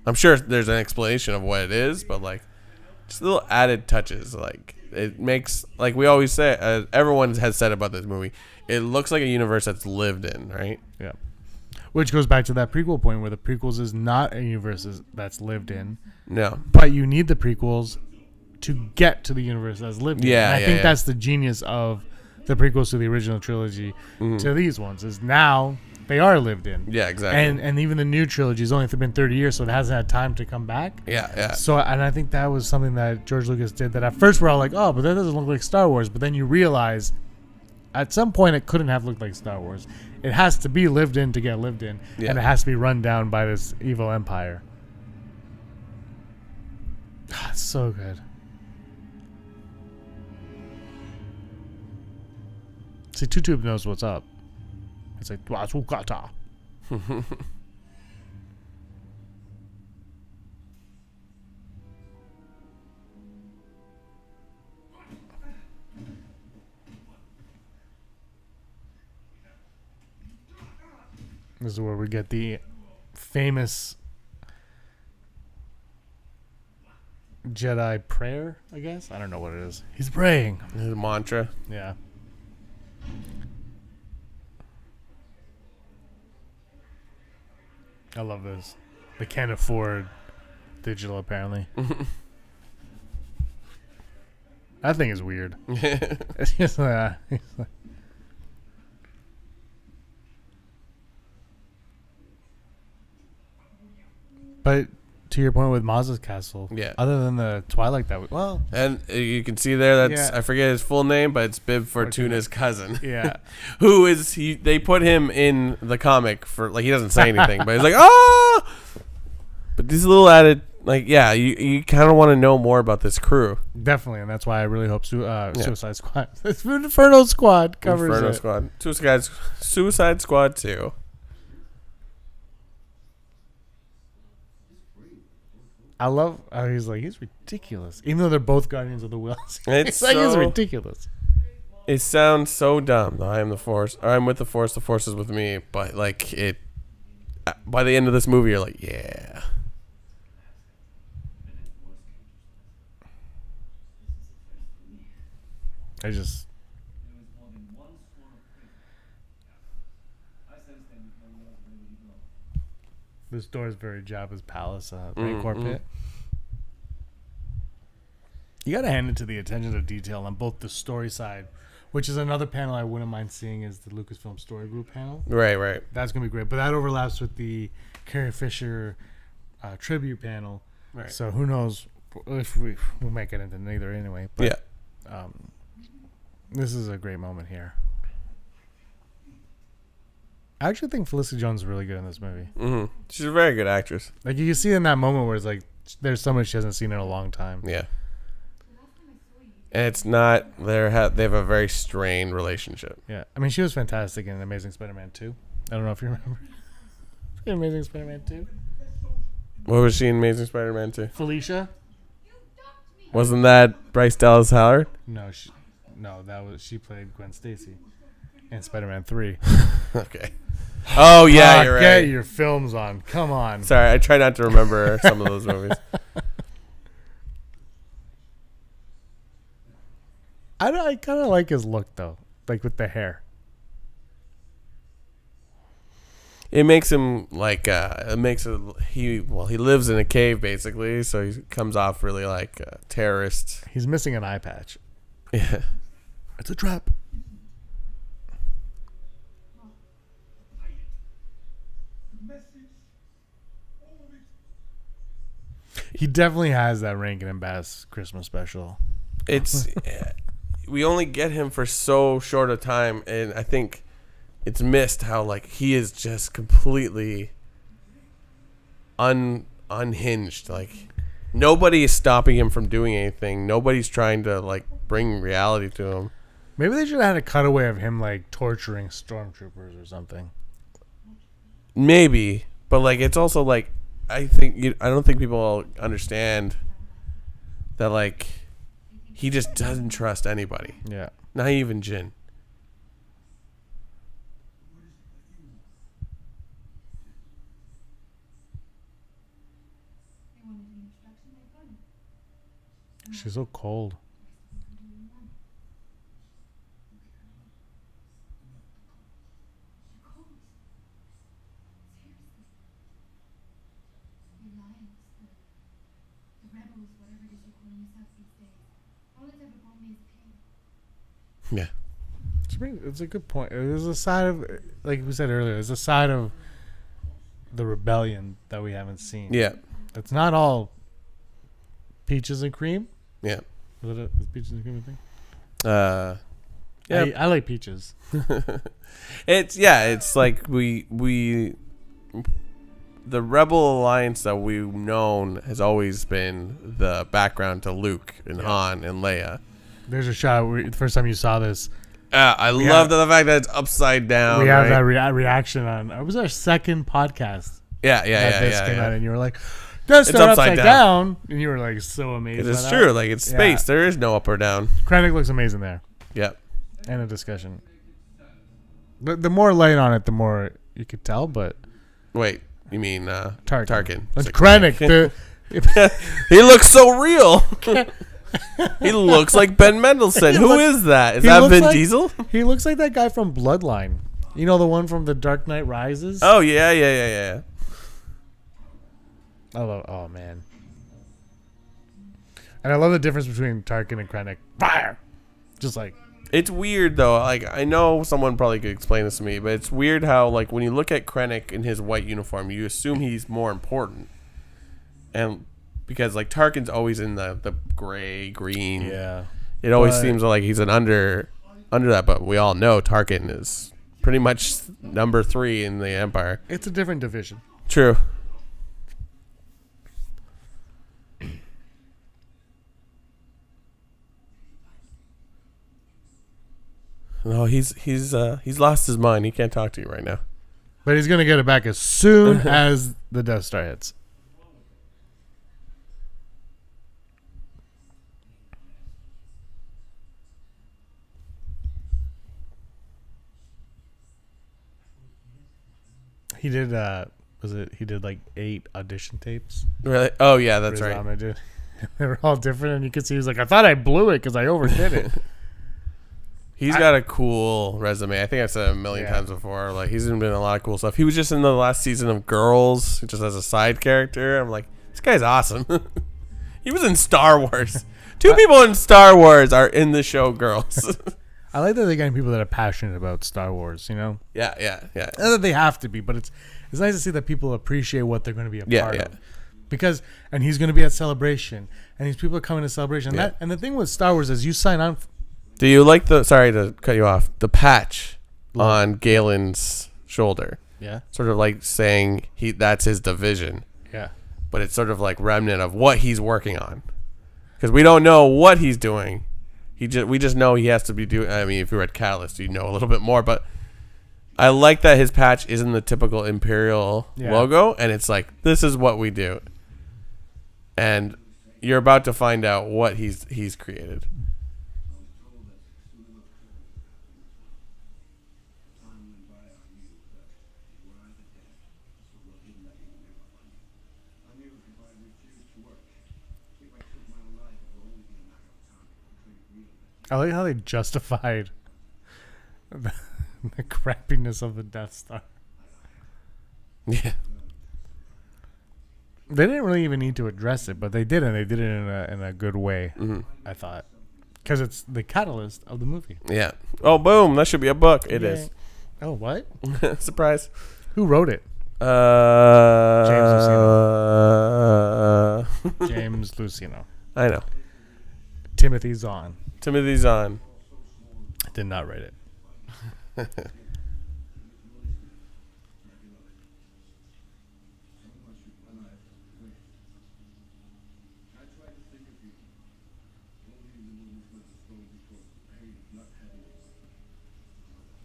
I'm sure there's an explanation of what it is, but just little added touches. It makes, like we always say, everyone has said about this movie, it looks like a universe that's lived in, right? Yeah. Which goes back to that prequel point where the prequels is not a universe that's lived in. No. But you need the prequels to get to the universe that's lived in. Yeah, and I think that's the genius of the prequels to the original trilogy to these ones, is now they are lived in. Yeah, exactly. And even the new trilogy has only been 30 years, so it hasn't had time to come back. Yeah. So, and I think that was something that George Lucas did that at first we're all like, oh, but that doesn't look like Star Wars. But then you realize at some point it couldn't have looked like Star Wars. It has to be lived in to get lived in, and it has to be run down by this evil empire. It's so good. See, Tutube knows what's up. It's like Dwazukata. This is where we get the famous Jedi prayer, I guess. I don't know what it is. He's praying. His mantra. Yeah. I love this. They can't afford digital, apparently. That thing is weird. It's just but to your point with Maz's castle, other than the Twilight and you can see there that's I forget his full name, but it's Bib Fortuna's cousin. Yeah. Who is he? They put him in the comic for like he doesn't say anything, but he's like ah. But these little added you kind of want to know more about this crew. Definitely, and that's why I really hope Suicide Squad, Inferno Squad covers Inferno it. Squad, Suicide Squad 2. I love how he's ridiculous. Even though they're both Guardians of the Wills. It's he's ridiculous. It sounds so dumb. I am the Force. Or I'm with the Force is with me. But by the end of this movie, you're like, yeah. This door is very Jabba's palace, Rancor pit. You gotta hand it to the attention to detail on both the story side, which is another panel I wouldn't mind seeing, is the Lucasfilm Story Group panel. Right. That's gonna be great, but that overlaps with the Carrie Fisher tribute panel. Right. So who knows if we might get into neither anyway. But this is a great moment here. I actually think Felicity Jones is really good in this movie. Mm-hmm. She's a very good actress. Like you can see in that moment where it's like there's someone she hasn't seen in a long time. Yeah. And it's not they have a very strained relationship. Yeah. I mean, she was fantastic in Amazing Spider-Man 2. I don't know if you remember. Amazing Spider-Man 2. What was she in Amazing Spider-Man 2? Felicia? Wasn't that Bryce Dallas Howard? No, she played Gwen Stacy in Spider-Man 3. Okay. Oh yeah, you're right. Get your films on. Come on. Sorry, I try not to remember some of those movies. I kind of like his look though, like with the hair. It makes him he lives in a cave basically, so he comes off really like a terrorist. He's missing an eye patch. Yeah. It's a trap. He definitely has that Rankin and Bass Christmas special. It's we only get him for so short a time, and I think it's missed how he is just completely unhinged. Like nobody is stopping him from doing anything. Nobody's trying to bring reality to him. Maybe they should have had a cutaway of him torturing stormtroopers or something. Maybe, but it's also I don't think people understand that he just doesn't trust anybody. Yeah. Not even Jin. She's so cold. Yeah. It's a good point. There's a side of, like we said earlier, there's a side of the rebellion that we haven't seen. Yeah. It's not all peaches and cream. Yeah. Is peaches and cream a thing? Yep. I like peaches. It's like we the Rebel Alliance that we've known has always been the background to Luke and Han and Leia. There's a shot where the first time you saw this. I love the fact that it's upside down. We have that reaction on. It was our second podcast. Yeah. This came out, and you were like, "Death Star upside down," and you were like so amazed. It's true. Like it's space. There is no up or down. Krennic looks amazing there. Yep. And a discussion. The more light on it, the more you could tell. But wait, you mean Tarkin? That's like Krennic. He looks so real. He looks like Ben Mendelsohn. Who is that? Is that Vin Diesel? He looks like that guy from Bloodline. You know, the one from The Dark Knight Rises? Oh, yeah. Oh, man. And I love the difference between Tarkin and Krennic. Fire! Just like... It's weird, though. Like, I know someone probably could explain this to me, but it's weird how, like, when you look at Krennic in his white uniform, you assume he's more important. And... Because like Tarkin's always in the gray, green. Yeah. It always seems like he's an under that, but we all know Tarkin is pretty much number 3 in the Empire. It's a different division. True. No, he's lost his mind. He can't talk to you right now. But he's gonna get it back as soon as the Death Star hits. He did he did like 8 audition tapes. Really? Oh yeah, that's right. They were all different, and you could see he was like, I thought I blew it because I overdid it. He's got a cool resume. I think I've said it a million times before. Like he's been in a lot of cool stuff. He was just in the last season of Girls, just as a side character. I'm like, this guy's awesome. He was in Star Wars. 2 people in Star Wars are in the show Girls. I like that they're getting people that are passionate about Star Wars, you know? Yeah. Not that they have to be, but it's nice to see that people appreciate what they're going to be a part of. Because, and he's going to be at Celebration, and these people are coming to Celebration. Yeah. And the thing with Star Wars is you sign on. Do you like sorry to cut you off, the patch on Galen's shoulder? Yeah. Sort of like saying that's his division. Yeah. But it's sort of like remnant of what he's working on. Because we don't know what he's doing. We just know he has to be doing. I mean, if you read Catalyst, you know a little bit more. But I like that his patch isn't the typical Imperial logo, and it's like this is what we do. And you're about to find out what he's created. I like how they justified the crappiness of the Death Star. Yeah. They didn't really even need to address it, but they did, and they did it in a good way, I thought. Because it's the catalyst of the movie. Yeah. Oh, boom. That should be a book. It is. Oh, what? Surprise. Who wrote it? James Luceno. I know. Timothy Zahn. Timothy Zahn. Did not write it.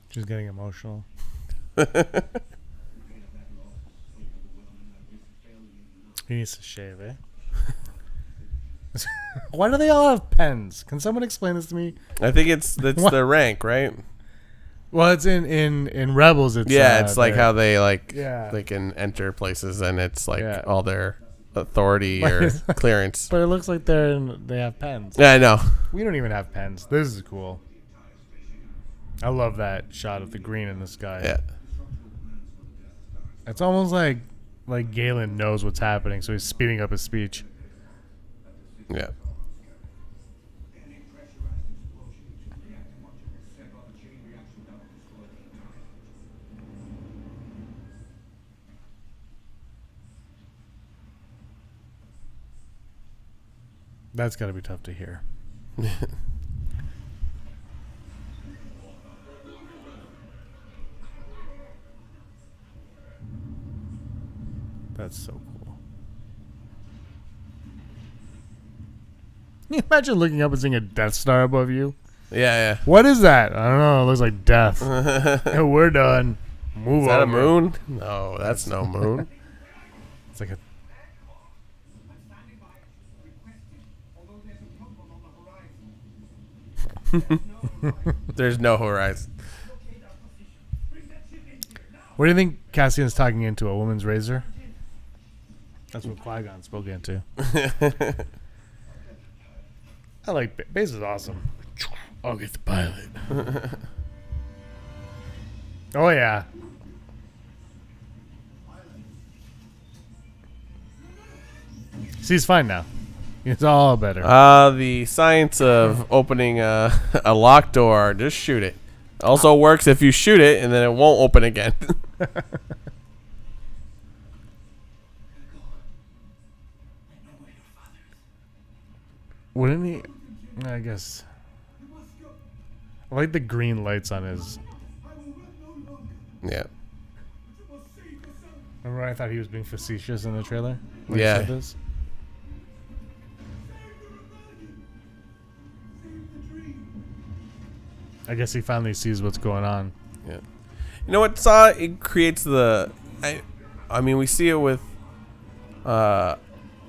She's getting emotional. He needs to shave, eh? Why do they all have pens? Can someone explain this to me? I think it's their rank, right? Well, it's in Rebels. It's it's like how they they can enter places, and it's like all their authority or clearance. But it looks like they have pens. Yeah, I know. We don't even have pens. This is cool. I love that shot of the green in the sky. Yeah. It's almost like Galen knows what's happening, so he's speeding up his speech. Yeah. That's got to be tough to hear. That's so cool. Can you imagine looking up and seeing a Death Star above you? Yeah. What is that? I don't know. It looks like death. Hey, we're done. Move on. Is that a moon? No, that's no moon. It's like a... There's no horizon. What do you think Cassian's talking into? A woman's razor? That's what Qui-Gon spoke into. I like... Base is awesome. I'll get the pilot. Oh, yeah. See, he's fine now. It's all better. The science of opening a locked door, just shoot it. Also works if you shoot it and then it won't open again. Wouldn't he? I guess. I like the green lights on his... Yeah. Remember when I thought he was being facetious in the trailer? When Yeah. He said this? I guess he finally sees what's going on. Yeah. You know what? Saw it creates the... I mean, we see it with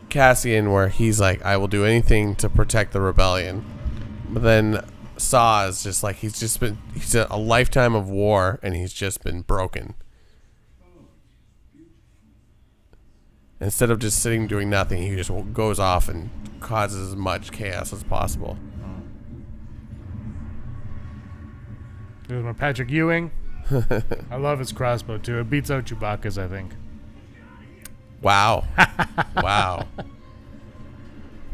Cassian where he's like, I will do anything to protect the rebellion. But then Saw is just like, he's a lifetime of war and he's just been broken. Instead of just sitting doing nothing, he just goes off and causes as much chaos as possible. There's my Patrick Ewing. I love his crossbow too. It beats out Chewbacca's, I think. Wow. Wow.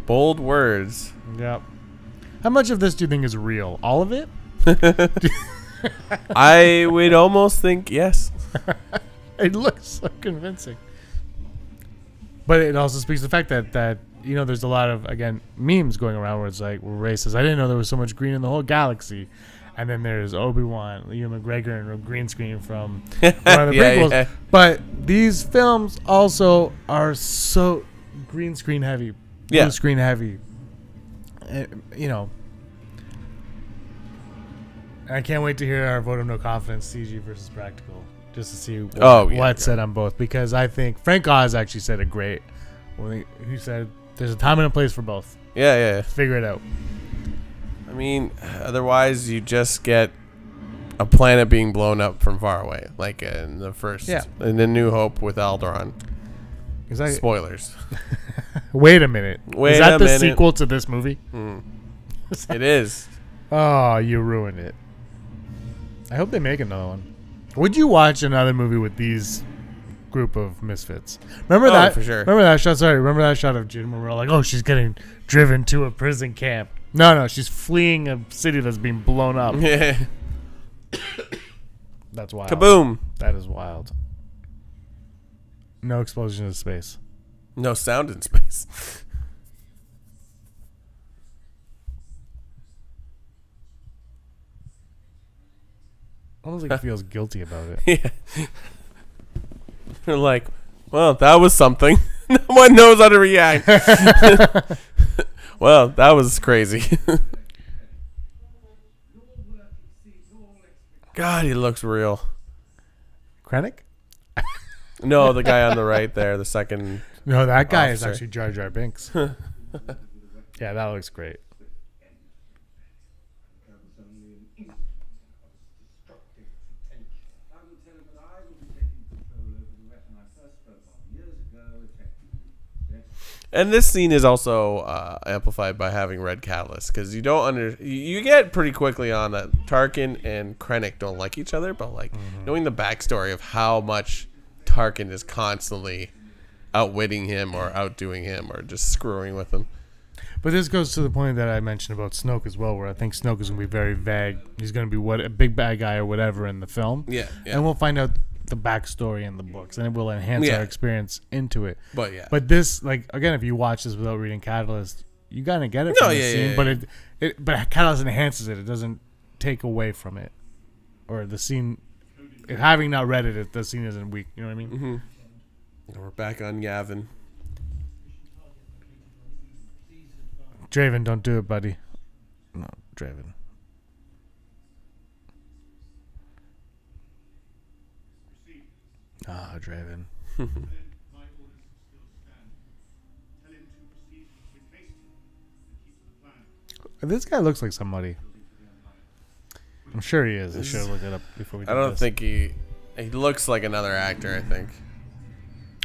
Bold words. Yep. How much of this do you think is real? All of it? I would almost think yes. It looks so convincing. But it also speaks to the fact that you know, there's a lot of, again, memes going around where it's like, we're racist. I didn't know there was so much green in the whole galaxy. And then there's Obi-Wan, Ewan McGregor, and a green screen from one of the prequels. Yeah. But these films also are so green screen heavy, blue screen heavy. You know, I can't wait to hear our vote of no confidence, CG versus practical, just to see what's said on both. Because I think Frank Oz actually said it great. He said there's a time and a place for both. Yeah. Figure it out. I mean, otherwise you just get a planet being blown up from far away, like in the first, in the New Hope with Alderaan. Spoilers. Wait a minute. Is that the sequel to this movie? It is. Oh, you ruined it. I hope they make another one. Would you watch another movie with these group of misfits? Remember that? For sure. Remember that shot? Sorry, remember that shot of Jin when we're like, oh, she's getting driven to a prison camp. No, she's fleeing a city that's being blown up. Yeah. That's wild. Kaboom. That is wild. No explosion in space. No sound in space. Almost like he feels guilty about it. Yeah. They're like, well, that was something. No one knows how to react. Well, that was crazy. God, he looks real. Krennic? No, the guy on the right there, the second. No, that guy is actually Jar Jar Binks. Yeah, that looks great. And this scene is also amplified by having Red Catalyst, because you get pretty quickly on that Tarkin and Krennic don't like each other, but like knowing the backstory of how much Tarkin is constantly outwitting him or outdoing him or just screwing with him. But this goes to the point that I mentioned about Snoke as well, where I think Snoke is going to be very vague. He's going to be a big bad guy or whatever in the film. Yeah. And we'll find out the backstory in the books, and it will enhance our experience into it. But this, like, again, if you watch this without reading Catalyst, you gotta get it from the scene. But Catalyst enhances it. It doesn't take away from it, or the scene. Having not read it, the scene isn't weak. You know what I mean? We're back on Yavin. Draven, don't do it, buddy. No, Draven. Ah, Draven. This guy looks like somebody. I'm sure he is. I should have looked it up before we did I don't this. think he looks like another actor, I think.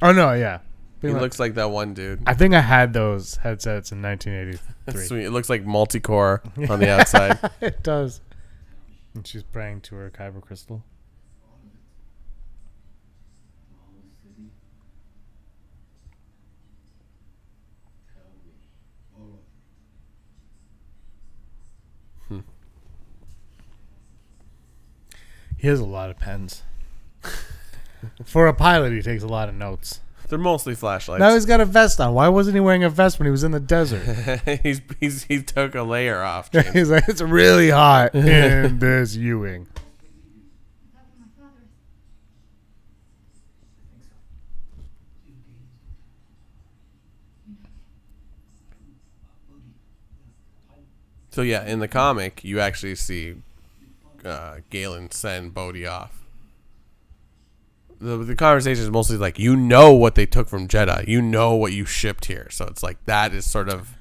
Oh, no, yeah. He looks like that one dude. I think I had those headsets in 1983. That's sweet. It looks like multi-core on the outside. It does. And she's praying to her kyber crystal. He has a lot of pens. For a pilot, he takes a lot of notes. They're mostly flashlights. Now he's got a vest on. Why wasn't he wearing a vest when he was in the desert? he took a layer off. He's like, it's really hot in this Ewing. So yeah, in the comic, you actually see Galen send Bodhi off. The conversation is mostly like, you know what they took from Jedha. You know what you shipped here. So it's like that is sort of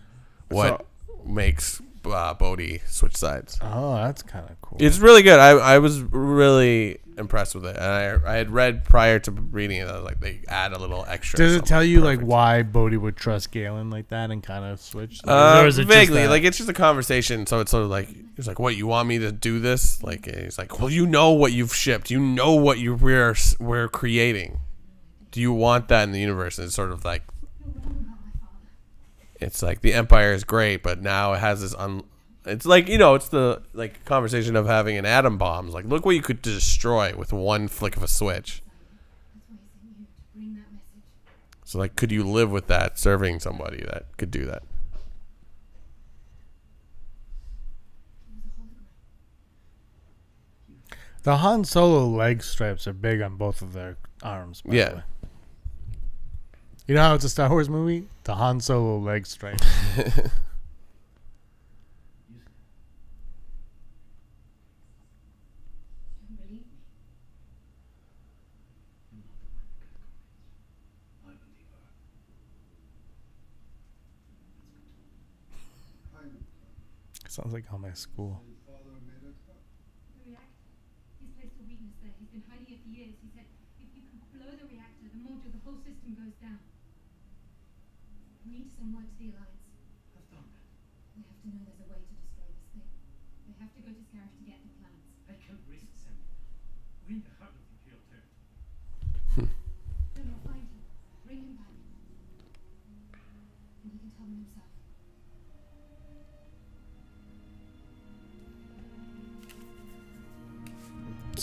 what makes Bodhi switch sides. Oh, that's kind of cool. It's really good. I was really impressed with it. And I had read prior to reading it, I was like, they add a little extra. Does it tell you like why Bodhi would trust Galen like that and kind of switch? Or is it vaguely, like it's just a conversation. So it's sort of like, he's like, "What, you want me to do this?" Like he's like, "Well, you know what you've shipped. You know what we're creating. Do you want that in the universe?" And it's sort of like, it's like the Empire is great, but now it has this it's like, you know, it's the like conversation of having an atom bomb. It's like, look what you could destroy with one flick of a switch. So like, could you live with that, serving somebody that could do that? The Han Solo leg stripes are big on both of their arms. By the way. You know how it's a Star Wars movie? The Han Solo leg stripes. Sounds like how my school.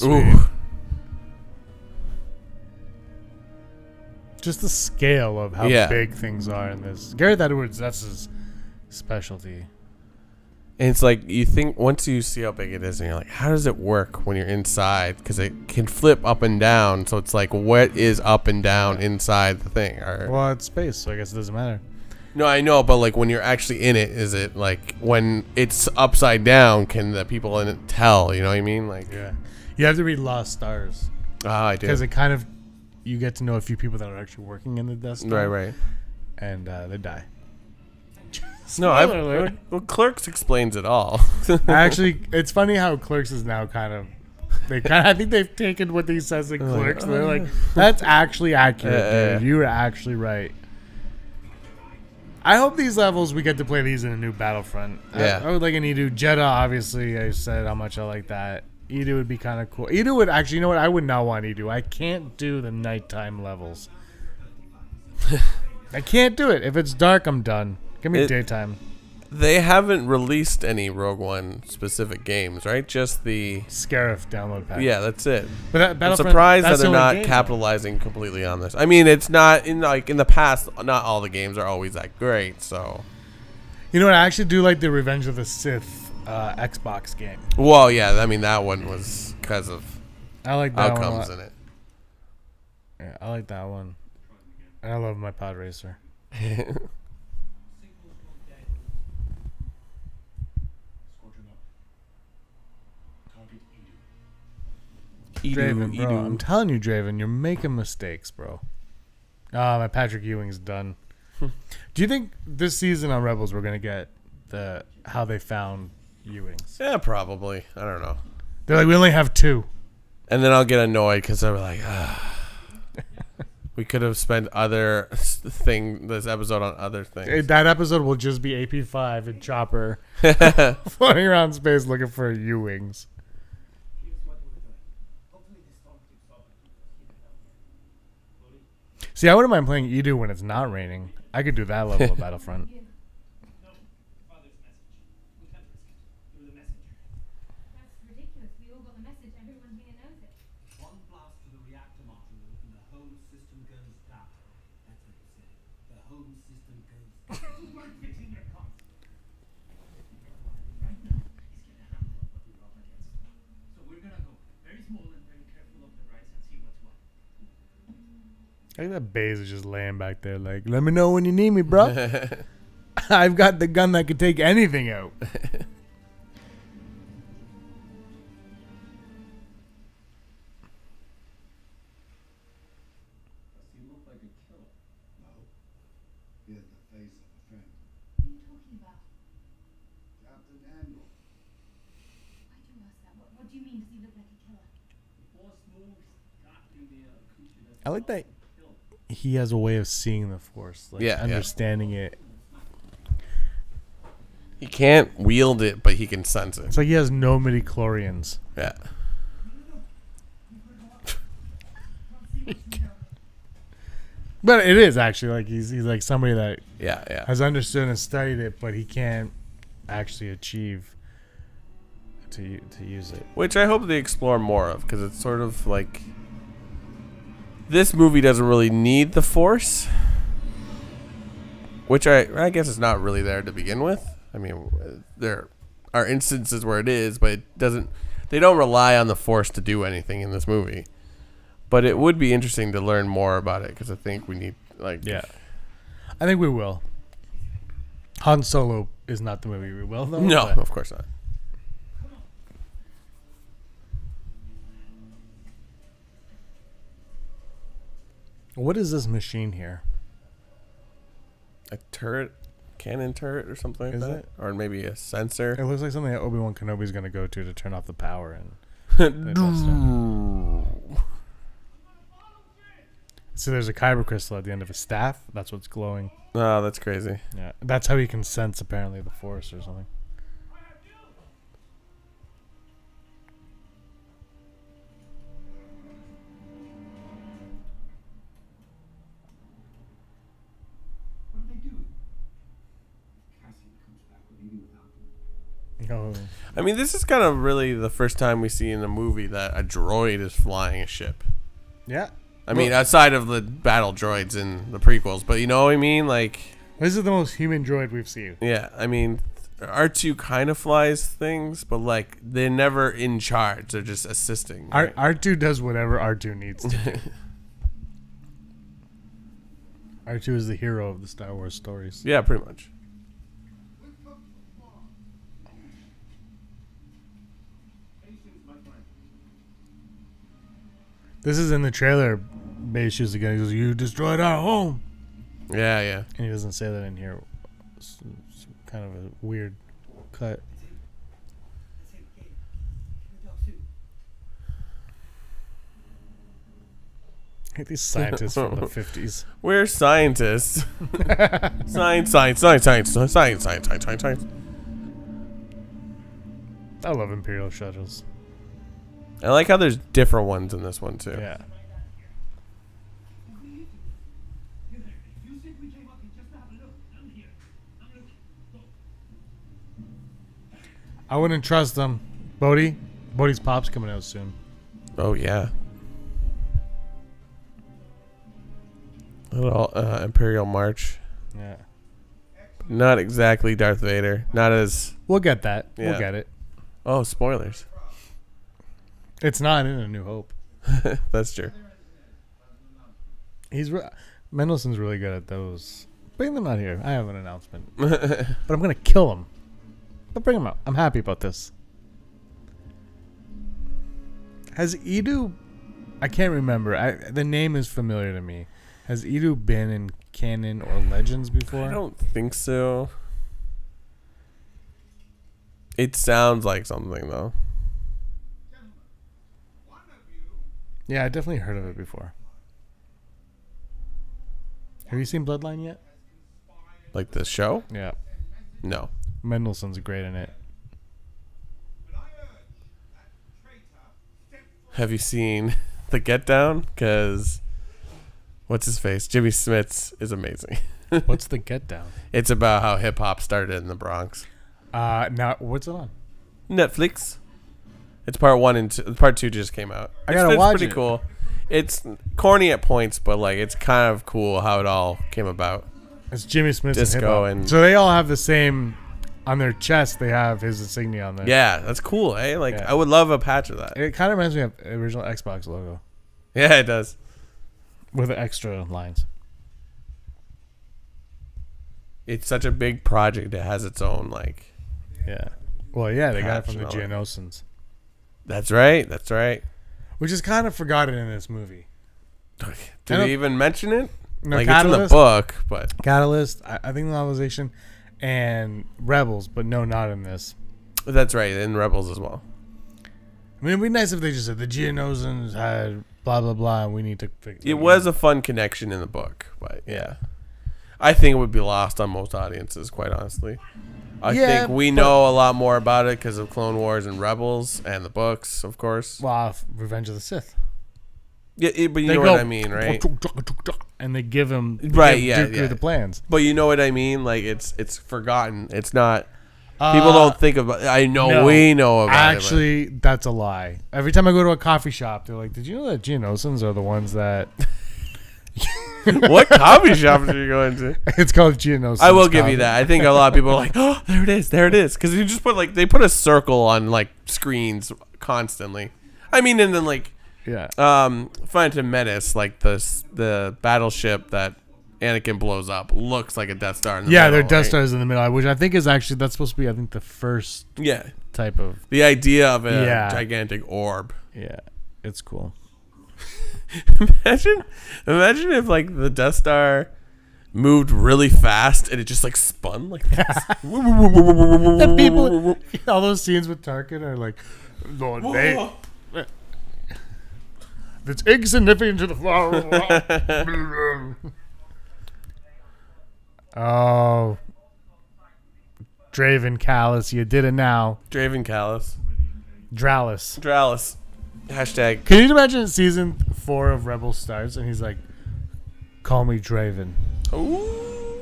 Ooh. Just the scale of how big things are in this. Gareth Edwards, that's his specialty. And it's like, you think, once you see how big it is, and you're like, how does it work when you're inside? Because it can flip up and down. So it's like, what is up and down inside the thing? Well, it's space, so I guess it doesn't matter. No, I know, but like when you're actually in it, is it like when it's upside down, can the people in it tell? You know what I mean? Like, yeah. You have to read Lost Stars. Ah, I do. Because it kind of, you get to know a few people that are actually working in the Death Star. Right. And they die. No, well, Clerks explains it all. Actually, it's funny how Clerks is now kind of, I think they've taken what he says in Clerks. They're like, that's actually accurate, dude. You were actually right. I hope these levels, we get to play these in a new Battlefront. Yeah. I would like an Edu. Jedha, obviously, I said how much I like that. Edu would be kind of cool. Edu would actually, you know what? I would not want Edu. I can't do the nighttime levels. I can't do it. If it's dark, I'm done. Give me daytime. They haven't released any Rogue One specific games, right? Just the Scarif download pack. Yeah, that's it. But I'm surprised that they're not capitalizing completely on this. I mean, it's not in the past. Not all the games are always that great. So, you know what? I actually do like the Revenge of the Sith Xbox game. Well, yeah. I mean, that one was because of I like that outcomes in it. Yeah, I like that one. I love my pod racer. Draven, bro. I'm telling you, Draven, you're making mistakes, bro. Ah, my Patrick Ewing's done. Do you think this season on Rebels we're gonna get the how they found Ewings? Yeah, probably. I don't know. They're like, we only have 2. And then I'll get annoyed because I'm like, we could have spent this episode on other things. That episode will just be AP5 and Chopper flying around space looking for Ewings. See, I wouldn't mind playing Edu when it's not raining. I could do that level of Battlefront. I think that Baze is just laying back there like, let me know when you need me, bro. I've got the gun that can take anything out. I like that he has a way of seeing the Force, like understanding it. He can't wield it, but he can sense it. It's like he has no midi-chlorians. Yeah. But it is actually like he's like somebody that has understood and studied it, but he can't actually achieve to use it. Which I hope they explore more of, because it's sort of like this movie doesn't really need the Force, which I guess it's not really there to begin with. I mean, there are instances where it is, but it doesn't. They don't rely on the Force to do anything in this movie. But it would be interesting to learn more about it, because I think we need I think we will. Han Solo is not the movie we will, though. No, of course not. What is this machine here? A turret, cannon turret, or something like that, it? Or maybe a sensor. It looks like something that Obi-Wan Kenobi's going to go to turn off the power. And so there's a kyber crystal at the end of his staff. That's what's glowing. Oh, that's crazy. Yeah, that's how he can sense apparently the Force or something. Oh. I mean, this is kind of really the first time we see in a movie that a droid is flying a ship. Yeah. I mean, outside of the battle droids in the prequels, but you know what I mean? Like, this is the most human droid we've seen. Yeah, I mean, R2 kind of flies things, but like they're never in charge. They're just assisting. Right? R2 does whatever R2 needs to do. R2 is the hero of the Star Wars stories. Yeah, pretty much. This is in the trailer. Baze shoots again. He goes, "You destroyed our home." Yeah, yeah. And he doesn't say that in here. It's kind of a weird cut. I hate these scientists from the 50s. We're scientists. Science. I love Imperial shuttles. I like how there's different ones in this one too. Yeah. I wouldn't trust them. Bodhi's pop's coming out soon. Oh yeah. Little Imperial March. Yeah. Not exactly Darth Vader. Not as. We'll get that. Yeah. We'll get it. Oh, spoilers. It's not in A New Hope. That's true. Mendelssohn's really good at those. Bring them out here. I have an announcement. But I'm going to kill them. But bring them out. I'm happy about this. Has Edu... I can't remember. The name is familiar to me. Has Edu been in canon or Legends before? I don't think so. It sounds like something, though. Yeah, I definitely heard of it before. Have you seen Bloodline yet? Like the show? Yeah. No. Mendelssohn's great in it. Have you seen The Get Down? Because what's his face? Jimmy Smits is amazing. What's The Get Down? It's about how hip hop started in the Bronx. Now what's it on? Netflix. It's part 1 and 2. Part 2 just came out. I gotta watch it. It's pretty cool. It's corny at points, but like it's kind of cool how it all came about. It's Jimmy Smith Disco and and so they all have the same on their chest. They have his insignia on there. Yeah, that's cool. Eh? Like Yeah. I would love a patch of that. It kind of reminds me of the original Xbox logo Yeah, it does. with the extra lines. It's such a big project. It has its own like. Yeah. Well, yeah, they got it from the Patch and all Geonosans, That's right. That's right. which is kind of forgotten in this movie. Did they even mention it? No, Like it's in the Catalyst, book, but Catalyst, I think novelization, and Rebels, but no, not in this. that's right. In Rebels as well. I mean, it'd be nice if they just said the Geonosans had blah blah blah, and we need to fix It was a fun connection in the book, but yeah. I think it would be lost on most audiences, quite honestly. I think we know a lot more about it because of Clone Wars and Rebels and the books, of course. Wow, Revenge of the Sith. Yeah, but you know what I mean, right? And they give him the plans. But you know what I mean? Like it's forgotten. It's not. People don't think about. I know no, we know about actually, that's a lie. Every time I go to a coffee shop, they're like, "Did you know that Geonosans are the ones that?" What coffee shop are you going to? It's called Geonosans. I will give you that. I think a lot of people are like, "Oh, there it is, there it is," because you just put like they put a circle on like screens constantly. I mean, and then like. Yeah. Phantom Menace, like the battleship that Anakin blows up, looks like a Death Star. In the middle, their Death right? Stars in the middle, which I think is actually that's supposed to be, I think, the first type of. The idea of a gigantic orb. Yeah, it's cool. Imagine if like the Death Star moved really fast and it just like spun like this. The people, all those scenes with Tarkin are like, Lord Vader. It's insignificant to the flower. Oh, Draven Callus, you did it now. Draven Callus. Dralis. Hashtag. Can you imagine season 4 of Rebels starts and he's like, "Call me Draven." Ooh.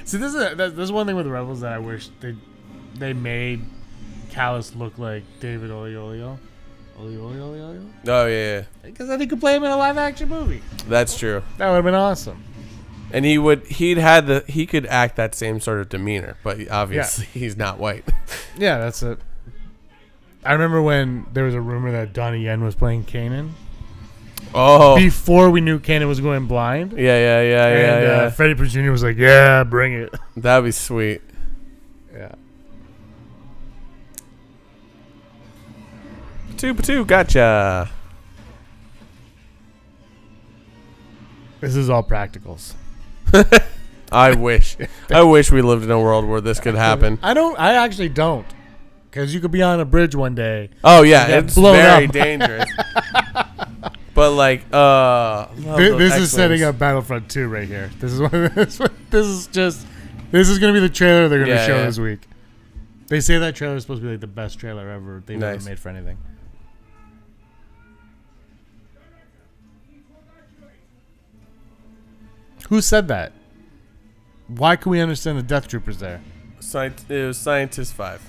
See, this is one thing with the Rebels that I wish they made Callus look like David Oyelowo. Oh yeah. Because then he could play him in a live action movie. That's true. That would have been awesome. And he could act that same sort of demeanor, but obviously he's not white. Yeah, that's it. I remember when there was a rumor that Donnie Yen was playing Kanan. Oh. Before we knew Kanan was going blind. Yeah. Freddie Prinze Jr. was like, "Yeah, bring it." That'd be sweet. Yeah. Patu, gotcha. This is all practicals. I wish we lived in a world where this could happen. I actually don't. Because you could be on a bridge one day. Oh yeah, it's very up. dangerous. But like, this is setting up Battlefront 2 right here. This is gonna be the trailer they're gonna show this week. They say that trailer is supposed to be like the best trailer ever they've ever made for anything. Who said that? Why can we understand the Death Troopers there? It was Scientist 5.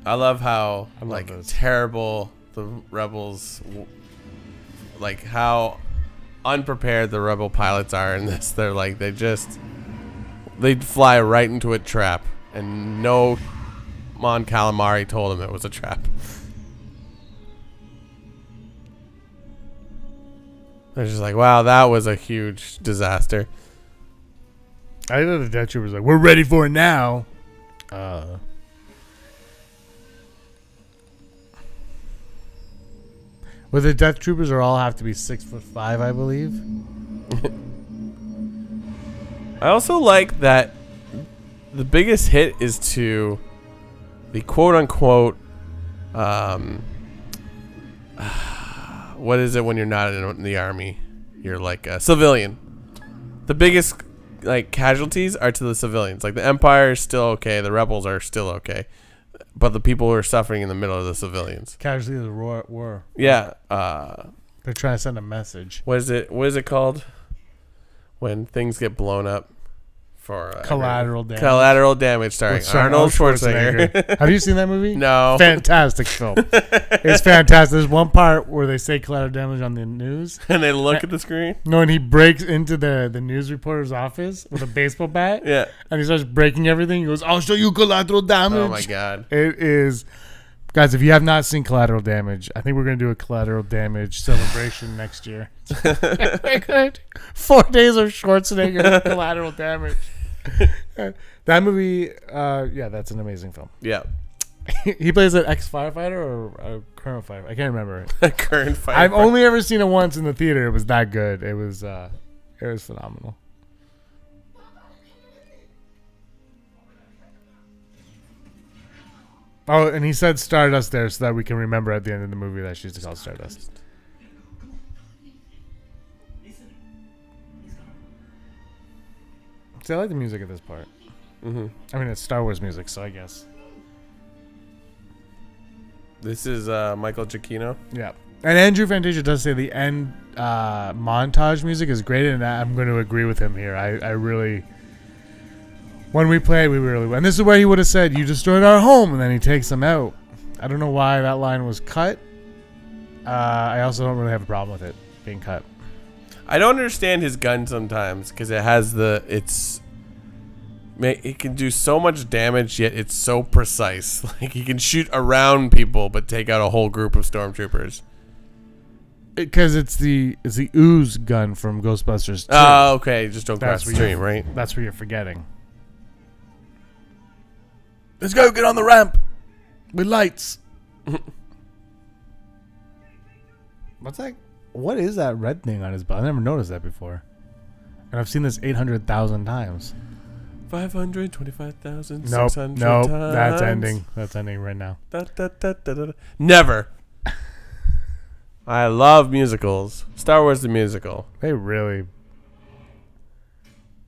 I love how terrible the Rebels, like how unprepared the Rebel pilots are in this. They're like they'd fly right into a trap, and no Mon Calamari told them it was a trap. They're just like, wow, that was a huge disaster. I know the Death Troopers like, we're ready for it now. Well, the Death Troopers are all have to be 6'5", I believe. I also like that the biggest hit is to the quote-unquote, what is it when you're not in the army? You're like a civilian. The biggest like casualties are to the civilians. Like the Empire is still okay, the rebels are still okay, but the people who are suffering in the middle are the civilians. Casualties of the war. Yeah. They're trying to send a message. What is it called? When things get blown up for collateral damage. Collateral damage, starring Arnold Schwarzenegger. Have you seen that movie? No. Fantastic film. It's fantastic. There's one part where they say collateral damage on the news, and they look at the screen. No, and he breaks into the news reporter's office with a baseball bat. Yeah, and he starts breaking everything. He goes, "I'll show you collateral damage." Oh my god! It is. Guys, if you have not seen Collateral Damage, I think we're going to do a Collateral Damage celebration next year. 4 days of Schwarzenegger Collateral Damage. That movie, yeah, that's an amazing film. Yeah. He plays an ex-firefighter or a current firefighter. I can't remember. A current firefighter. I've only ever seen it once in the theater. It was that good. It was phenomenal. Oh, and he said Stardust there so that we can remember at the end of the movie that she's called Stardust. See, I like the music of this part. Mm-hmm. I mean, it's Star Wars music, so I guess. This is Michael Giacchino. Yeah. And Andrew Fantasia does say the end montage music is great, and I'm going to agree with him here. I really... When we played, we really... And this is where he would have said, "You destroyed our home," and then he takes them out. I don't know why that line was cut. I also don't really have a problem with it being cut. I don't understand his gun sometimes, because it has the... It can do so much damage, yet it's so precise. Like, he can shoot around people, but take out a whole group of stormtroopers. Because it's the ooze gun from Ghostbusters 2. Oh, okay. Just don't cross the stream, right? That's what you're forgetting. Let's go get on the ramp with lights. What's that? What is that red thing on his butt? I never noticed that before. And I've seen this 800,000 times. 525,600 Nope. times. That's ending. That's ending right now. Never. I love musicals. Star Wars the musical. They really...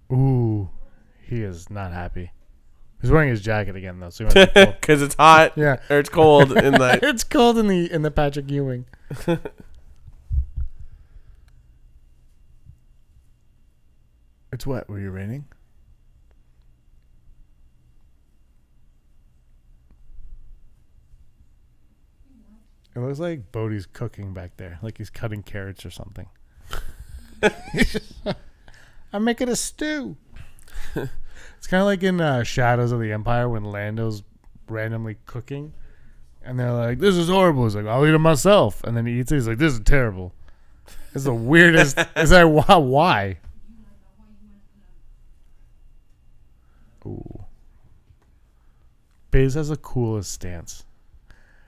Ooh. He is not happy. He's wearing his jacket again, though. So because it's hot. Yeah. Or it's cold in the... It's cold in the Patrick Ewing. It's what? Were you raining? It looks like Bodhi's cooking back there. Like he's cutting carrots or something. I'm making a stew. It's kind of like in Shadows of the Empire when Lando's randomly cooking. And they're like, "This is horrible." He's like, "I'll eat it myself." And then he eats it. He's like, "This is terrible." It's the weirdest. It's like, why? Ooh. Baze has the coolest stance.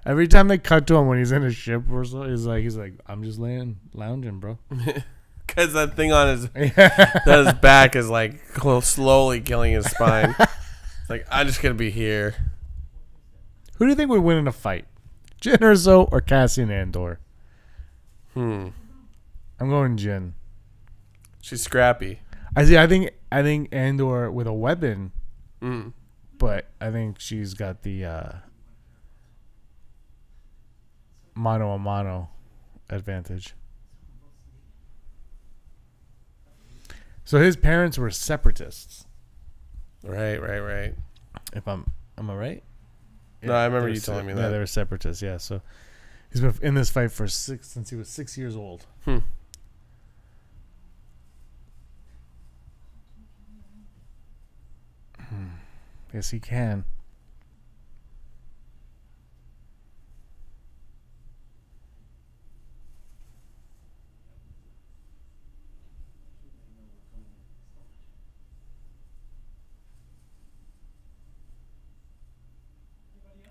Every time they cut to him when he's in a ship or so, he's like, "I'm just lounging, bro." Because that thing on his back is like slowly killing his spine. It's like, I'm just gonna be here. Who do you think would win in a fight, Jyn Erso or Cassian Andor? I'm going Jyn. She's scrappy. I think Andor with a weapon, but I think she's got the mano a mano advantage. So his parents were separatists. Right. Am I right? No, I remember you telling me that. Yeah, they were separatists. Yeah, so he's been in this fight for since he was 6 years old. Yes, he can.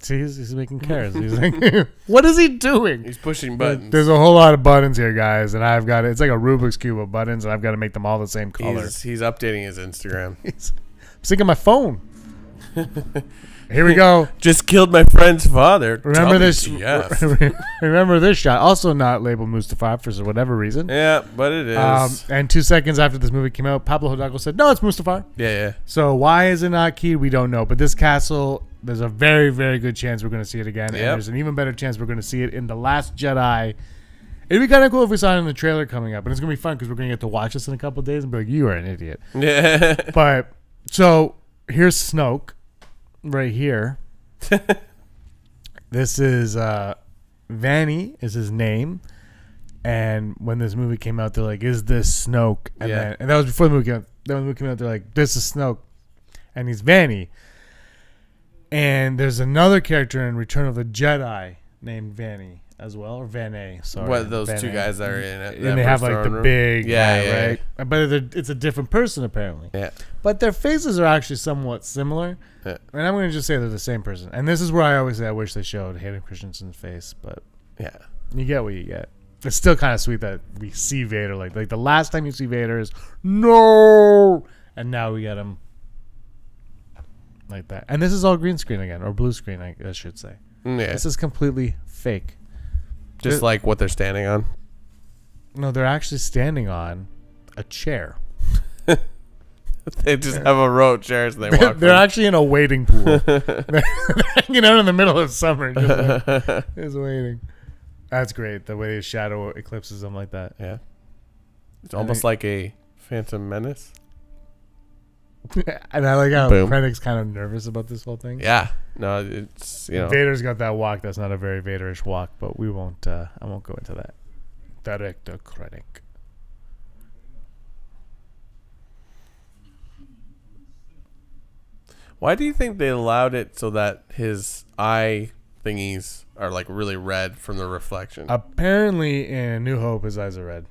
He's making carrots. He's like, what is he doing? He's pushing buttons. There's a whole lot of buttons here, guys, and I've got it's like a Rubik's Cube of buttons, and I've got to make them all the same color. He's updating his Instagram. I'm syncing my phone. Here we go. Just killed my friend's father. Remember this? WTF. Remember this shot? Also not labeled Mustafar for whatever reason. Yeah, but it is. And 2 seconds after this movie came out, Pablo Hidalgo said, "No, it's Mustafar." Yeah. So why is it not Key? We don't know. But this castle, there's a very, very good chance we're going to see it again. And there's an even better chance we're going to see it in The Last Jedi. It'd be kind of cool if we saw it in the trailer coming up. And it's going to be fun because we're going to get to watch this in a couple of days and be like, you are an idiot. Yeah. But, so, here's Snoke right here. This is Vanny is his name. And when this movie came out, they're like, is this Snoke? And, and that was before the movie came out. Then when the movie came out, they're like, this is Snoke. And he's Vanny. And there's another character in Return of the Jedi named Vanny as well, or Vanay. Sorry, what those Vanay. two guys that are in it, and they have like the big, right? But it's a different person apparently. Yeah, but their faces are actually somewhat similar. Yeah. And I'm going to just say they're the same person. And this is where I always say I wish they showed Hayden Christensen's face, but yeah, you get what you get. It's still kind of sweet that we see Vader like the last time you see Vader is no, and now we get him like that. And this is all green screen again, or blue screen, I should say. Yeah. This is completely fake. Just like what they're standing on. No, they're actually standing on a chair. They just have a row of chairs and they walk. They're actually in a waiting pool. They're hanging out in the middle of summer, just waiting. That's great. The way his shadow eclipses them like that. Yeah, it's almost like a Phantom Menace. And I like how Krennic's kind of nervous about this whole thing. Yeah, no, it's Vader's got that walk. That's not a very Vaderish walk, but we won't. I won't go into that. Director Krennic. Why do you think they allowed it so that his eye thingies are like really red from the reflection? Apparently, in New Hope, his eyes are red.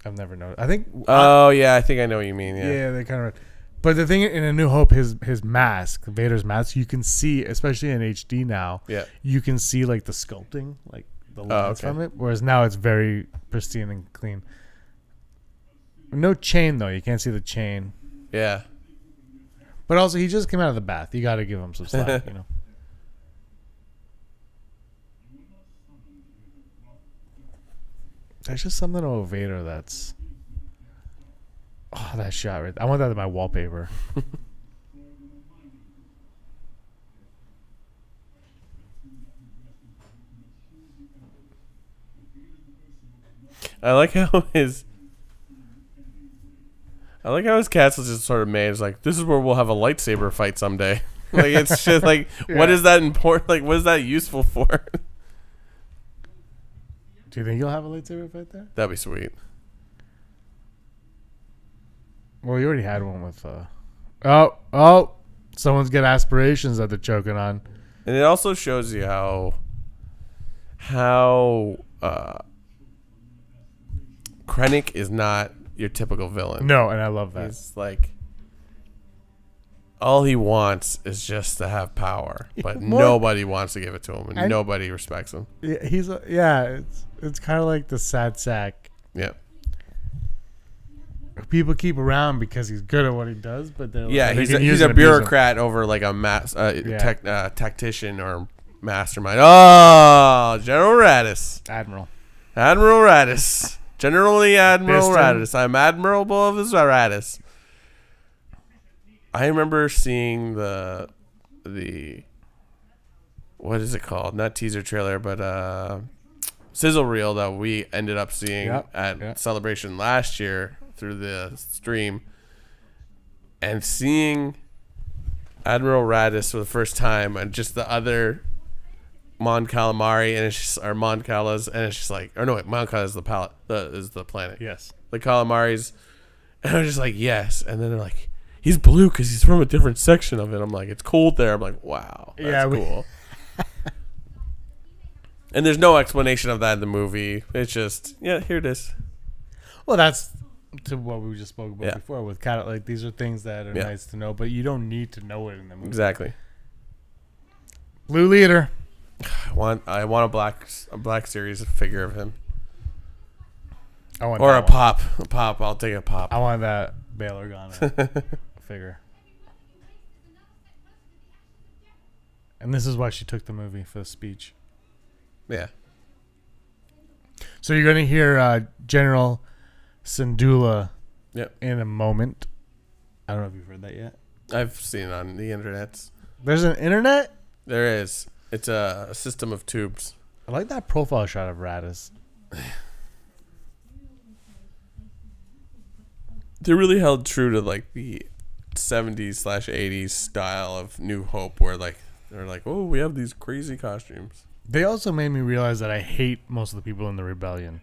I've never noticed. I think. Oh yeah, I think I know what you mean. Yeah, they're kind of red. But the thing in A New Hope, his mask, Vader's mask, you can see, especially in HD now. Yeah. You can see like the sculpting, like the lines from it. Whereas now it's very pristine and clean. No chain though. You can't see the chain. Yeah. But also, he just came out of the bath. You got to give him some slack, you know. There's just something about Vader that's... Oh, that shot right. I want that in my wallpaper. I like how his castle's just sort of made. It's like, this is where we'll have a lightsaber fight someday. Like, it's just like, what is that important? Like, what is that useful for? Do you think you'll have a lightsaber fight there? That'd be sweet. Well, you already had one with... Oh! Someone's got aspirations that they're choking on. And it also shows you how Krennic is not your typical villain. No, and I love that. He's like... All he wants is just to have power, but nobody wants to give it to him, and nobody respects him. Yeah, it's kind of like the sad sack. Yeah. People keep around because he's good at what he does, but they're he's a bureaucrat over like a tactician or mastermind. Oh, General Radis, Admiral Radis, Generally Admiral Radis. I'm admirable of his Radis. I remember seeing the what is it called? Not teaser trailer, but sizzle reel that we ended up seeing at Celebration last year through the stream, and seeing Admiral Radis for the first time, and just the other Mon Calamari, and it's just or Mon Calas, and it's just like, or no, wait, Mon Cala is is the planet. Yes, the Calamaris, and I was just like, yes, and then they're like, he's blue because he's from a different section of it. I'm like, it's cold there. I'm like, wow, that's cool. And there's no explanation of that in the movie. It's just, here it is. Well, that's to what we just spoke about before with kind of like these are things that are nice to know, but you don't need to know it in the movie. Exactly. Blue leader. I want a black series figure of him. I want Or that a pop. A pop. I'll take a pop. I want that Bail Organa figure. And this is why she took the movie for the speech. Yeah. So you're going to hear General Syndulla Yep. in a moment. I don't know if you've heard that yet. I've seen it on the internet. There's an internet? There is. It's a system of tubes. I like that profile shot of Radis. They really held true to like the 70s/80s style of New Hope, where like they're like, oh, we have these crazy costumes. They also made me realize that I hate most of the people in the rebellion.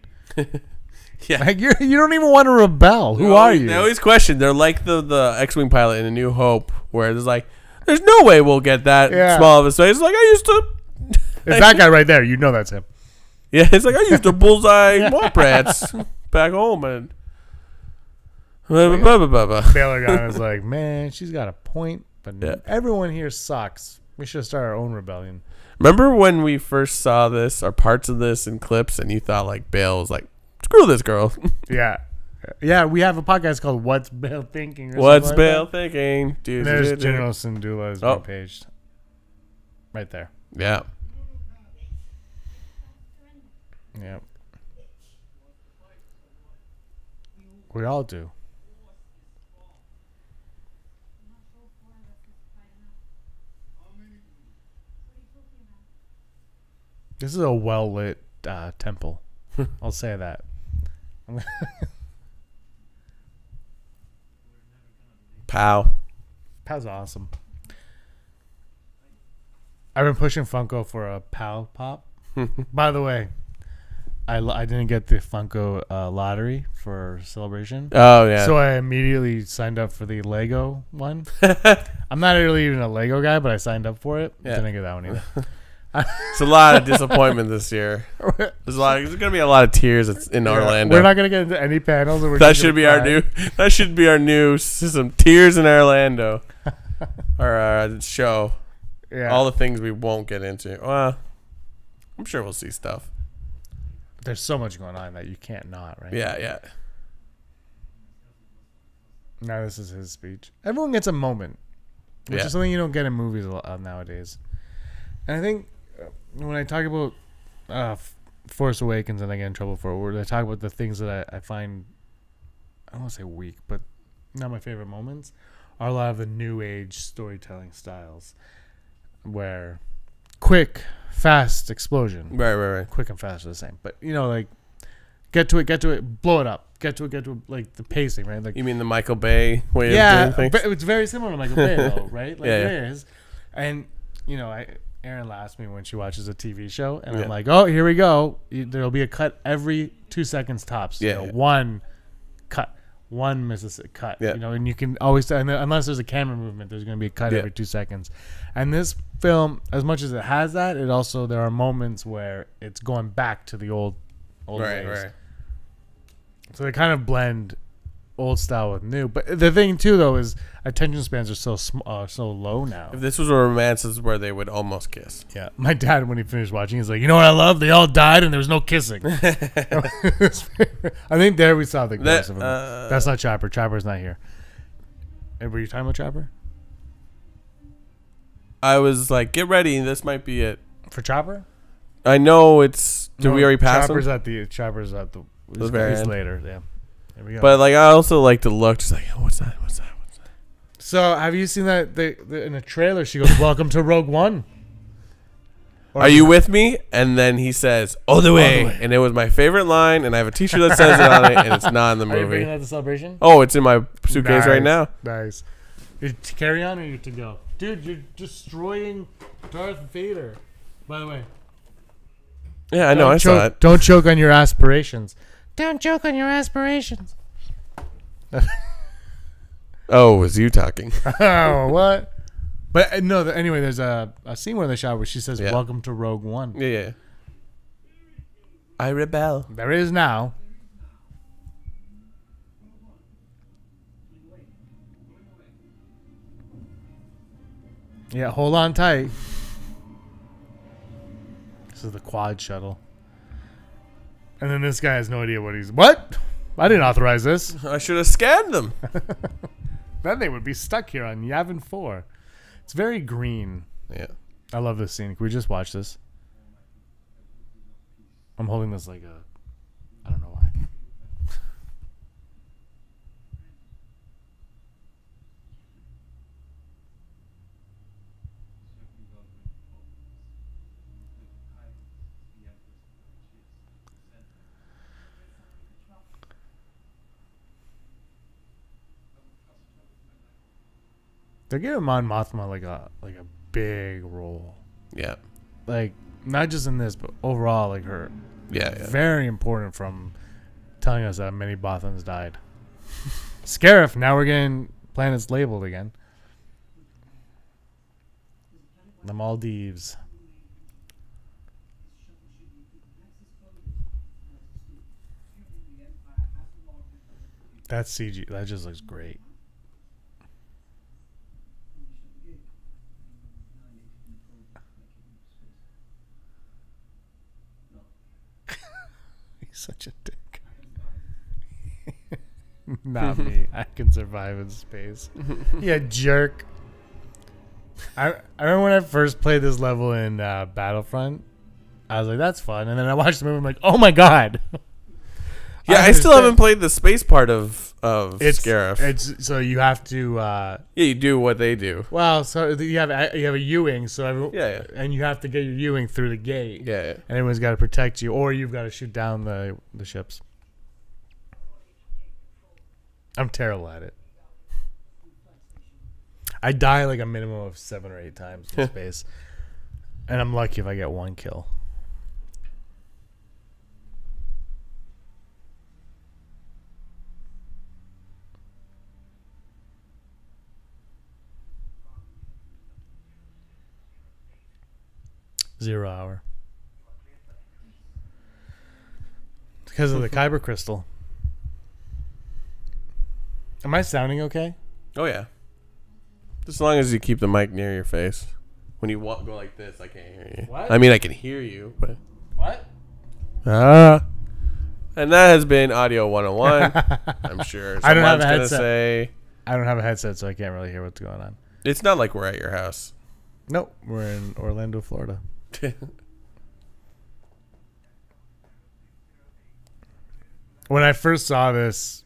Yeah, Like you don't even want to rebel. Who are you? They always question. They're like the X-wing pilot in A New Hope, where there's like, there's no way we'll get that small of a space. Like I used to. It's that guy right there. You know that's him. Yeah, it's like I used to bullseye mop rats back home and. Bail Organa is like, man, she's got a point, but everyone here sucks. We should start our own rebellion. Remember when we first saw this or parts of this in clips, and you thought like Bail was like, screw this girl. Yeah. Yeah, we have a podcast called What's Bail Thinking? What's Bail Thinking? Dude, there's General Syndulla is paged. Right there. Yeah. Yeah. We all do. This is a well-lit temple. I'll say that. Pow. Pow's awesome. I've been pushing Funko for a Pow Pop. By the way, I didn't get the Funko lottery for Celebration. Oh, yeah. So I immediately signed up for the Lego one. I'm not really even a Lego guy, but I signed up for it. Yeah. Didn't get that one either. It's a lot of disappointment this year. There's gonna be a lot of tears in Orlando. We're not gonna get into any panels. That should be our new system. Tears in Orlando. Our show. Yeah. All the things we won't get into. Well, I'm sure we'll see stuff. There's so much going on that you can't not, right? Yeah, yeah. Now this is his speech. Everyone gets a moment, which is something you don't get in movies nowadays. And I think when I talk about Force Awakens, and I get in trouble for it, where I talk about the things that I find, I don't want to say weak, but not my favorite moments, are a lot of the new age storytelling styles, where quick, fast explosion. Right. Quick and fast are the same, but like get to it, blow it up. Get to it, like the pacing, right? Like you mean the Michael Bay way of doing things? It's very similar to Michael Bay, though, right? Like it is, and Erin laughs me when she watches a TV show, and I'm like, oh, here we go. There'll be a cut every 2 seconds tops. One cut, one misses a cut. Yeah. And you can always, unless there's a camera movement, there's going to be a cut every 2 seconds. And this film, as much as it has that, it also, there are moments where it's going back to the old ways. Right. So they kind of blend old style with new. But the thing too, though, is attention spans are so low now. If this was a romance, this is where they would almost kiss. Yeah, my dad, when he finished watching, he's like, "You know what I love? They all died and there was no kissing." I think there we saw the ghost of him. That's not Chopper. Chopper's not here. Hey, were you talking about Chopper? I was like, get ready. This might be it. For Chopper? I know it's. Did we already pass Chopper's him? Chopper's at the very end. later. Yeah. There we go. But like, I also like to look, just like, oh, what's that? So, have you seen that in a trailer? She goes, "Welcome to Rogue One." Are you with me? And then he says, "All the way," and it was my favorite line. And I have a T-shirt that says it on it, and it's not in the movie. Are you bringing that to Celebration? Oh, it's in my suitcase right now. Nice. You carry on or you to go, dude? You're destroying Darth Vader. By the way. Yeah, I know. I saw it. Don't choke on your aspirations. Don't choke on your aspirations. Oh, was you talking? Oh, what? But no. Anyway, there's a scene where they shot where she says, "Welcome to Rogue One." Yeah. I rebel. There is now. Yeah, hold on tight. This is the quad shuttle. And then this guy has no idea what he's... What? I didn't authorize this. I should have scanned them. Then they would be stuck here on Yavin 4. It's very green. Yeah. I love this scene. Can we just watch this? I'm holding this like a... I don't know why. They're giving Mon Mothma like a big role. Yeah. Like not just in this, but overall, like her. Yeah. Very important from telling us that many Bothans died. Scarif. Now we're getting planets labeled again. The Maldives. That's CG. That just looks great. Such a dick. Not me. I can survive in space. Yeah, jerk. I remember when I first played this level in Battlefront. I was like, that's fun. And then I watched the movie. I'm like, oh my god. Yeah, I still haven't played the space part of Scarif. It's so you have to. Yeah, you do what they do. Well, so you have a U-wing, so Yeah. and you have to get your U-wing through the gate. Yeah. And everyone's got to protect you, or you've got to shoot down the ships. I'm terrible at it. I die like a minimum of 7 or 8 times in space, and I'm lucky if I get 1 kill. Zero hour. Because of the Kyber crystal. Am I sounding okay? Oh yeah. As long as you keep the mic near your face. When you go like this, I can't hear you. What? I mean, I can hear you, but What? And that has been Audio 101. I'm sure I don't have someone's a gonna headset. say I don't have a headset, so I can't really hear what's going on. it's not like we're at your house. Nope, we're in Orlando, Florida. When I first saw this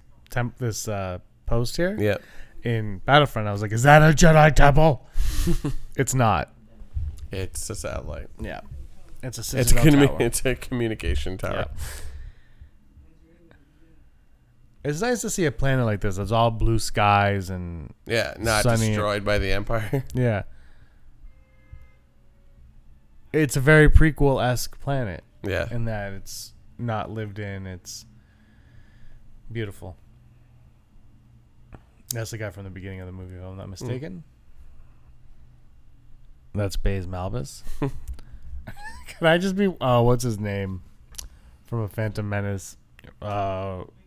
post here Yeah. in Battlefront, I was like, "Is that a Jedi temple?" It's not. It's a satellite. Yeah, it's a It's Citadel tower. it's a communication tower. Yeah. It's nice to see a planet like this. It's all blue skies and Yeah, not sunny. destroyed by the Empire. Yeah. It's a very prequel-esque planet Yeah. in that it's not lived in. It's beautiful. That's the guy from the beginning of the movie, if I'm not mistaken. That's Baze Malbus. Can I just be... Oh, what's his name? From A Phantom Menace.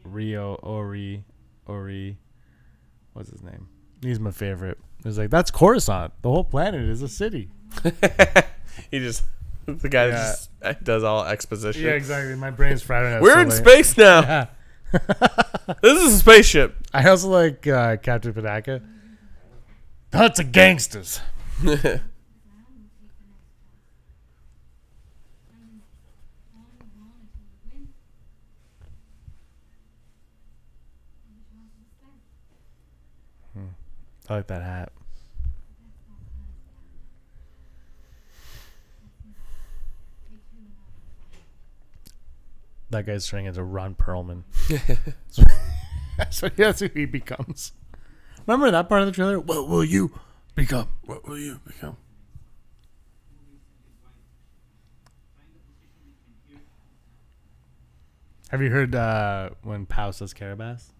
Rio Ori. What's his name? He's my favorite. He's like, that's Coruscant. The whole planet is a city. He just the guy just does all exposition. Yeah, exactly. My brain's fried out. We're in space now. Yeah. This is a spaceship. I also like Captain Panaka. That's a gangsters. I like that hat. That guy's turning into Ron Perlman. That's who he becomes. Remember that part of the trailer? What will you become? What will you become? Have you heard when Pow says Carabas?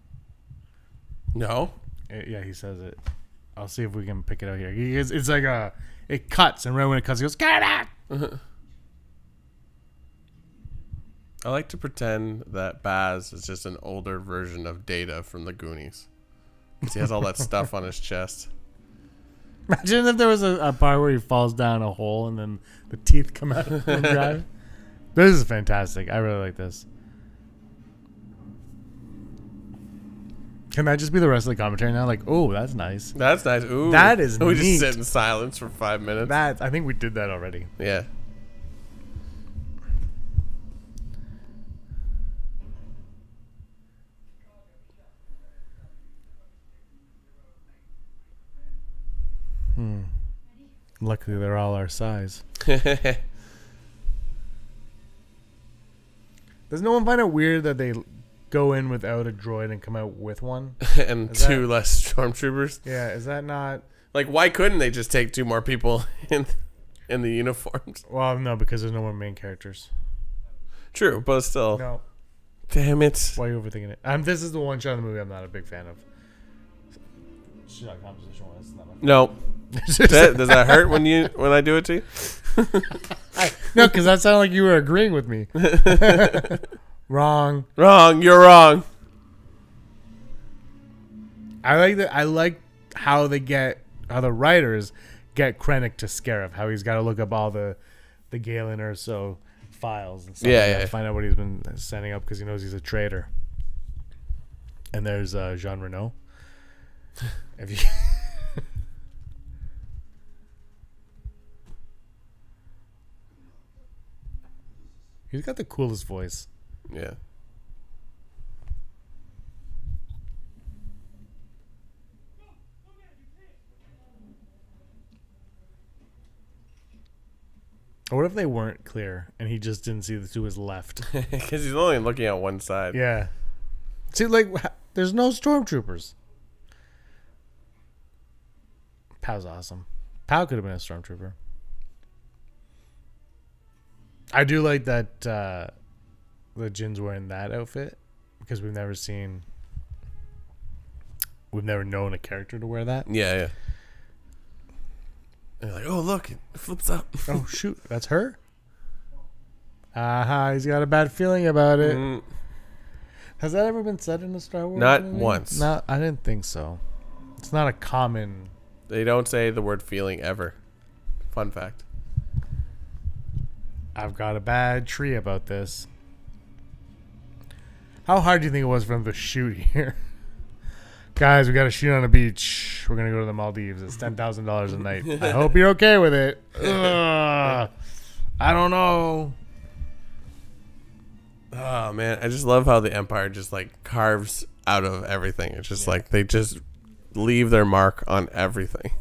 No. Yeah, he says it. I'll see if we can pick it out here. It's like it cuts, and right when it cuts, he goes, Carabas! I like to pretend that Baz is just an older version of Data from the Goonies. 'Cause he has all that stuff on his chest. Imagine if there was a part where he falls down a hole and then the teeth come out and drive. This is fantastic. I really like this. Can that just be the rest of the commentary now? Like, oh, that's nice. That's nice. Ooh, that is we neat. just sit in silence for 5 minutes. I think we did that already. Yeah. Luckily, they're all our size. Does no one find it weird that they go in without a droid and come out with one? And two less stormtroopers? Yeah, is that not... Like, why couldn't they just take 2 more people in the uniforms? Well, no, because there's no more main characters. True, but still. No. Damn it. Why are you overthinking it? This is the one shot of the movie I'm not a big fan of. Shot composition wise, not my No. Does that hurt when I do it to you? No, because that sounded like you were agreeing with me. Wrong. Wrong. You're wrong. I like how the writers get Krennic to Scarif. How he's got to look up all the Galen or so files and stuff. Yeah. Find out what he's been setting up because he knows he's a traitor. And there's Jean Reno. If you. He's got the coolest voice. Yeah. Or what if they weren't clear and he just didn't see the to his left? Because he's only looking at one side. Yeah. See, like, there's no stormtroopers. Pow's awesome. Pow could have been a stormtrooper. I do like that the Jin's wearing that outfit because we've never known a character to wear that. Yeah. And they're like, oh, look, it flips up. Oh, shoot. That's her? Aha, he's got a bad feeling about it. Has that ever been said in a Star Wars Not movie? once. No, I didn't think so. It's not a common... They don't say the word feeling ever. Fun fact. I've got a bad tree about this. How hard do you think it was for them to shoot here? Guys, we got to shoot on a beach. We're going to go to the Maldives. It's $10,000 a night. I hope you're okay with it. Ugh. I don't know. Oh, man. I just love how the Empire just, like, carves out of everything. It's just like they just leave their mark on everything.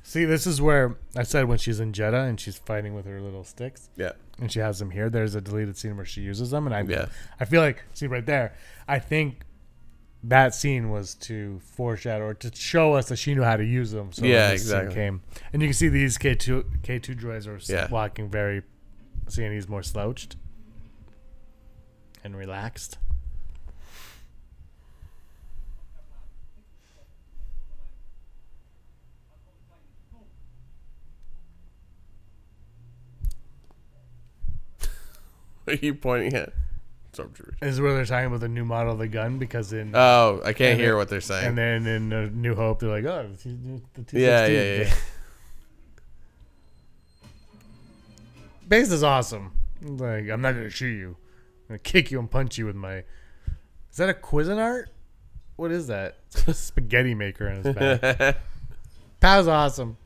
See, this is where I said when she's in Jeddah and she's fighting with her little sticks. Yeah. And she has them here. There's a deleted scene where she uses them. And I feel like, see right there, I think that scene was to foreshadow or to show us that she knew how to use them. So yeah, this exactly. Scene came. And you can see these K2 droids are walking very, seeing he's more slouched and relaxed. What are you pointing at? Stormtroopers. This is where they're talking about the new model of the gun because in I can't hear what they're saying. And then in New Hope they're like, oh, the 216. Yeah. Base is awesome. Like, I'm not gonna shoot you. I'm gonna kick you and punch you with my. Is that a Cuisinart? What is that? It's a spaghetti maker in his back. Pow's awesome.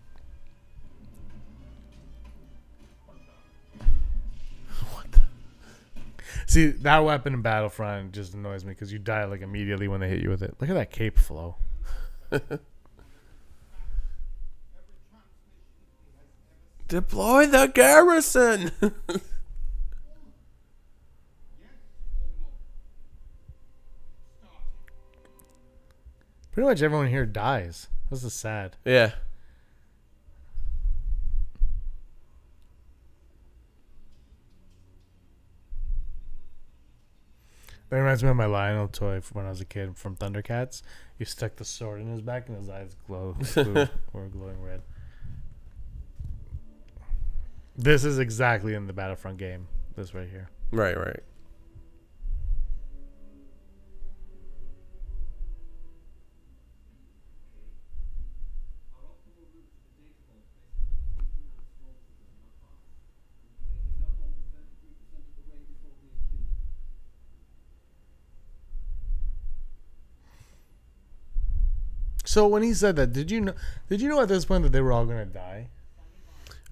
See, that weapon in Battlefront just annoys me because you die like immediately when they hit you with it. Look at that cape flow. Deploy the garrison. Pretty much everyone here dies. This is sad. Yeah. That reminds me of my Lionel toy from when I was a kid from Thundercats. You stuck the sword in his back and his eyes were glowing red. This is exactly in the Battlefront game. This right here. Right. So when he said that, did you know? Did you know at this point that they were all gonna die?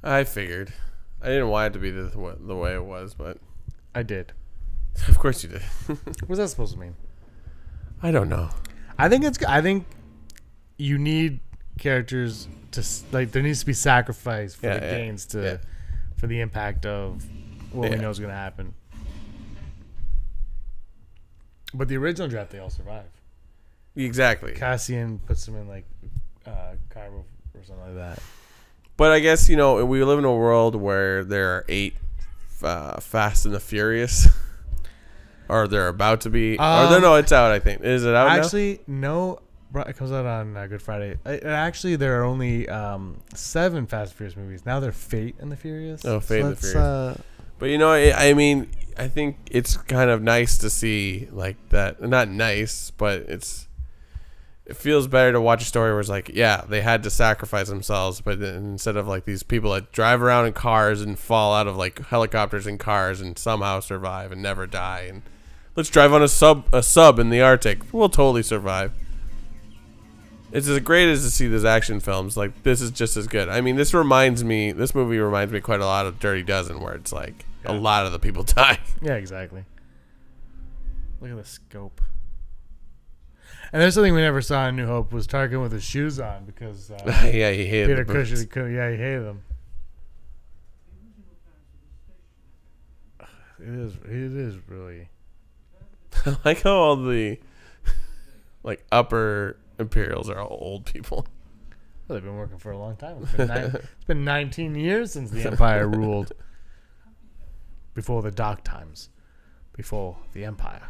I figured. I didn't want it to be the way it was, but I did. of course you did. What's that supposed to mean? I don't know. I think you need characters to like. There needs to be sacrifice for the gains to for the impact of what we know is gonna happen. But the original draft, they all survive. Exactly. Cassian puts them in like Cairo or something like that. But I guess, you know, we live in a world where there are 8 Fast and the Furious. Or they're about to be. Or no, it's out, I think. Is it out actually, now? No. It comes out on Good Friday. Actually, there are only 7 Fast and Furious movies. Now they're Fate and the Furious. Oh, Fate and the Furious. But, you know, I mean, I think it's kind of nice to see, like, that. Not nice, but it feels better to watch a story where it's like, yeah, they had to sacrifice themselves, but instead of like these people that drive around in cars and fall out of like helicopters and cars and somehow survive and never die, and let's drive on a sub in the Arctic, we'll totally survive. It's as great as to see these action films. Like, this is just as good. I mean, this movie reminds me quite a lot of Dirty Dozen, where it's like a lot of the people die. Yeah, exactly. Look at the scope. And there's something we never saw in New Hope was Tarkin with his shoes on because yeah, he hated Peter Cushing. He hated them. It is really. I like how all the like upper Imperials are all old people. Well, they've been working for a long time. It's been 19 years since the Empire ruled. Before the dark times, before the Empire.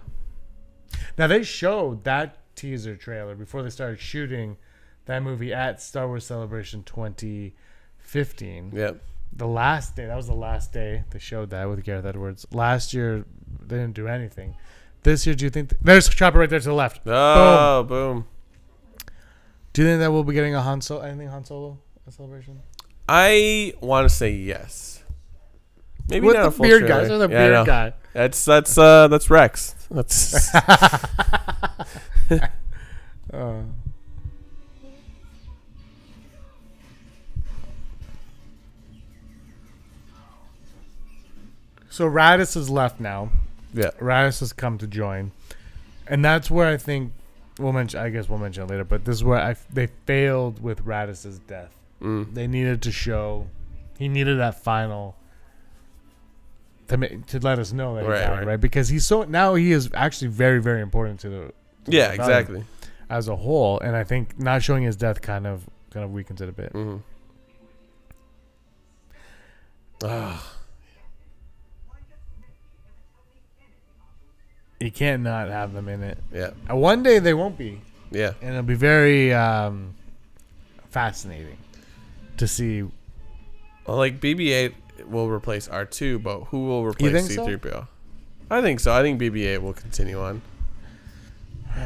Now they showed that teaser trailer before they started shooting that movie at Star Wars Celebration 2015. Yep. That was the last day they showed that with Gareth Edwards. Last year they didn't do anything. This year, do you think there's a chopper right there to the left? Oh, boom. Do you think that we'll be getting anything Han Solo at Celebration? I want to say yes. Maybe with not the a full beard trailer. guy. So the beard guy. That's Rex. That's So Raditz is left now. Yeah. Raditz has come to join. And that's where I think we'll mention it later, but this is where they failed with Raditz's death. They needed to show he needed that final to let us know that he died, right? Because he is actually very, very important to the exactly as a whole, and I think not showing his death kind of weakens it a bit. You can't not have them in it. Yeah. One day they won't be. Yeah. And it'll be very fascinating to see. Well, like BB-8 will replace R2, but who will replace C-3PO? So? I think so. I think BB-8 will continue on.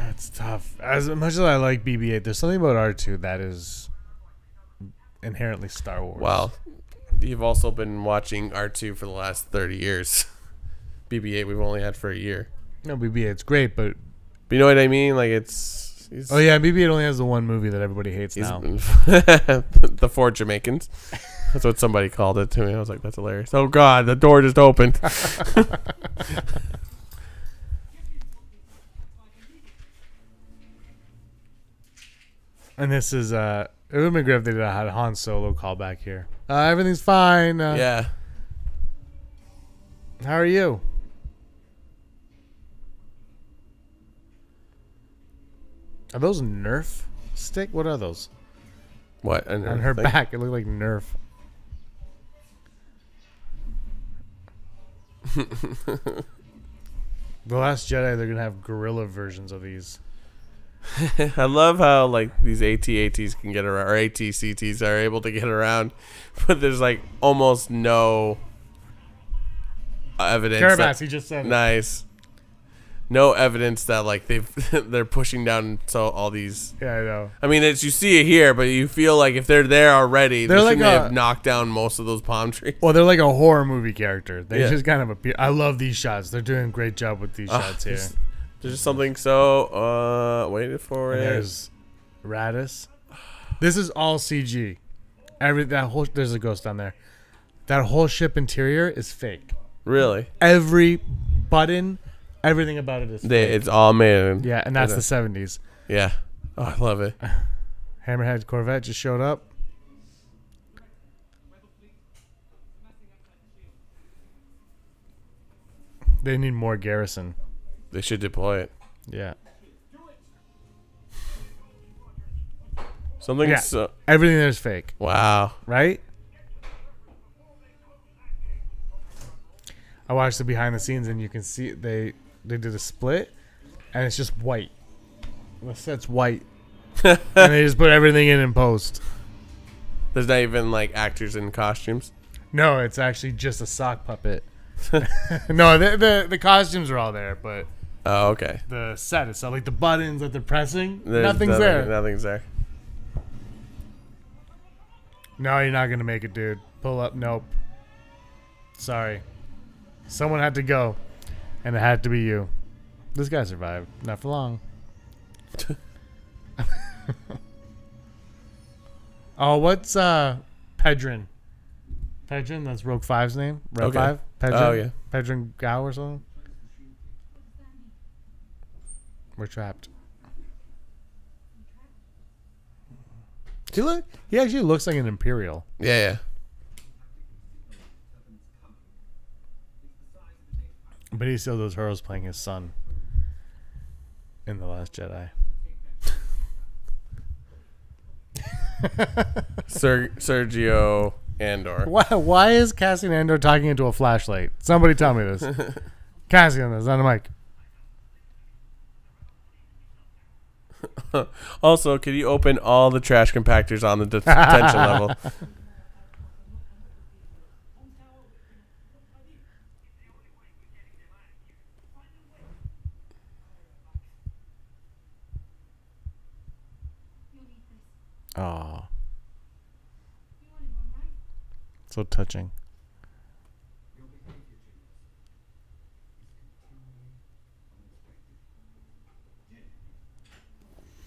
It's tough. As much as I like BB-8, there's something about R2 that is inherently Star Wars. Well, you've also been watching R2 for the last 30 years. BB-8 we've only had for a year. No, BB-8's great, but you know what I mean? Like oh yeah, BB-8 only has the one movie that everybody hates now. The 4 Jamaicans. That's what somebody called it to me. I was like, that's hilarious. Oh God, the door just opened. And this is it would have been great if they did a Han Solo callback here. Everything's fine. Yeah. How are you? Are those Nerf stick? What are those? What? On her back, it looked like Nerf. The Last Jedi, they're gonna have gorilla versions of these. I love how like these AT-ATs can get around, or AT-CTs are able to get around, but there's like almost no evidence. Carabas, he just said nice. No evidence that like they're pushing down all these. Yeah, I know. I mean, you see it here, but you feel like if they're there already, they like have knocked down most of those palm trees. Well, they're like a horror movie character. They just kind of appear. I love these shots. They're doing a great job with these shots here. There's just something so waited for and it. There's Radis. This is all CG. There's a ghost down there. That whole ship interior is fake. Really? Every button, everything about it is fake. It's all made. Yeah, and that's the 70s. Yeah. Oh, I love it. Hammerhead Corvette just showed up. They need more garrison. They should deploy it. Yeah. Something. Yeah. Everything there's fake. Wow. Right? I watched the behind the scenes and you can see they did a split and it's just white. The set's white. And they just put everything in post. There's not even like actors in costumes. No, it's actually just a sock puppet. No, the costumes are all there, but oh, okay. the set itself, like the buttons that they're pressing, nothing's there. Nothing's there. No, you're not gonna make it, dude. Pull up. Nope. Sorry. Someone had to go, and it had to be you. This guy survived. Not for long. Oh, what's Pedrin? Pedrin, that's Rogue 5's name. Red 5? Pedrin? Oh, yeah. Pedrin Gao or something? We're trapped. He actually looks like an Imperial. Yeah. But he still does Hurls playing his son in The Last Jedi. Sergio Andor. Why is Cassian Andor talking into a flashlight? Somebody tell me this. Cassian is on the mic. Also, could you open all the trash compactors on the detention level? Oh. So touching.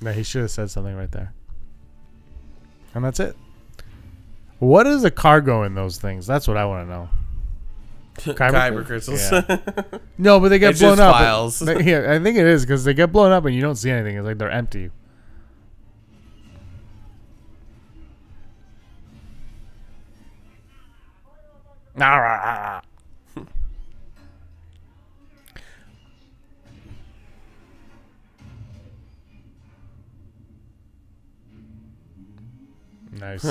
No, he should have said something right there. And that's it. What is the cargo in those things? That's what I want to know. Kyber crystals. Yeah. No, but they get it's blown just up. files. Yeah, I think it is because they get blown up and you don't see anything. It's like they're empty. Nice.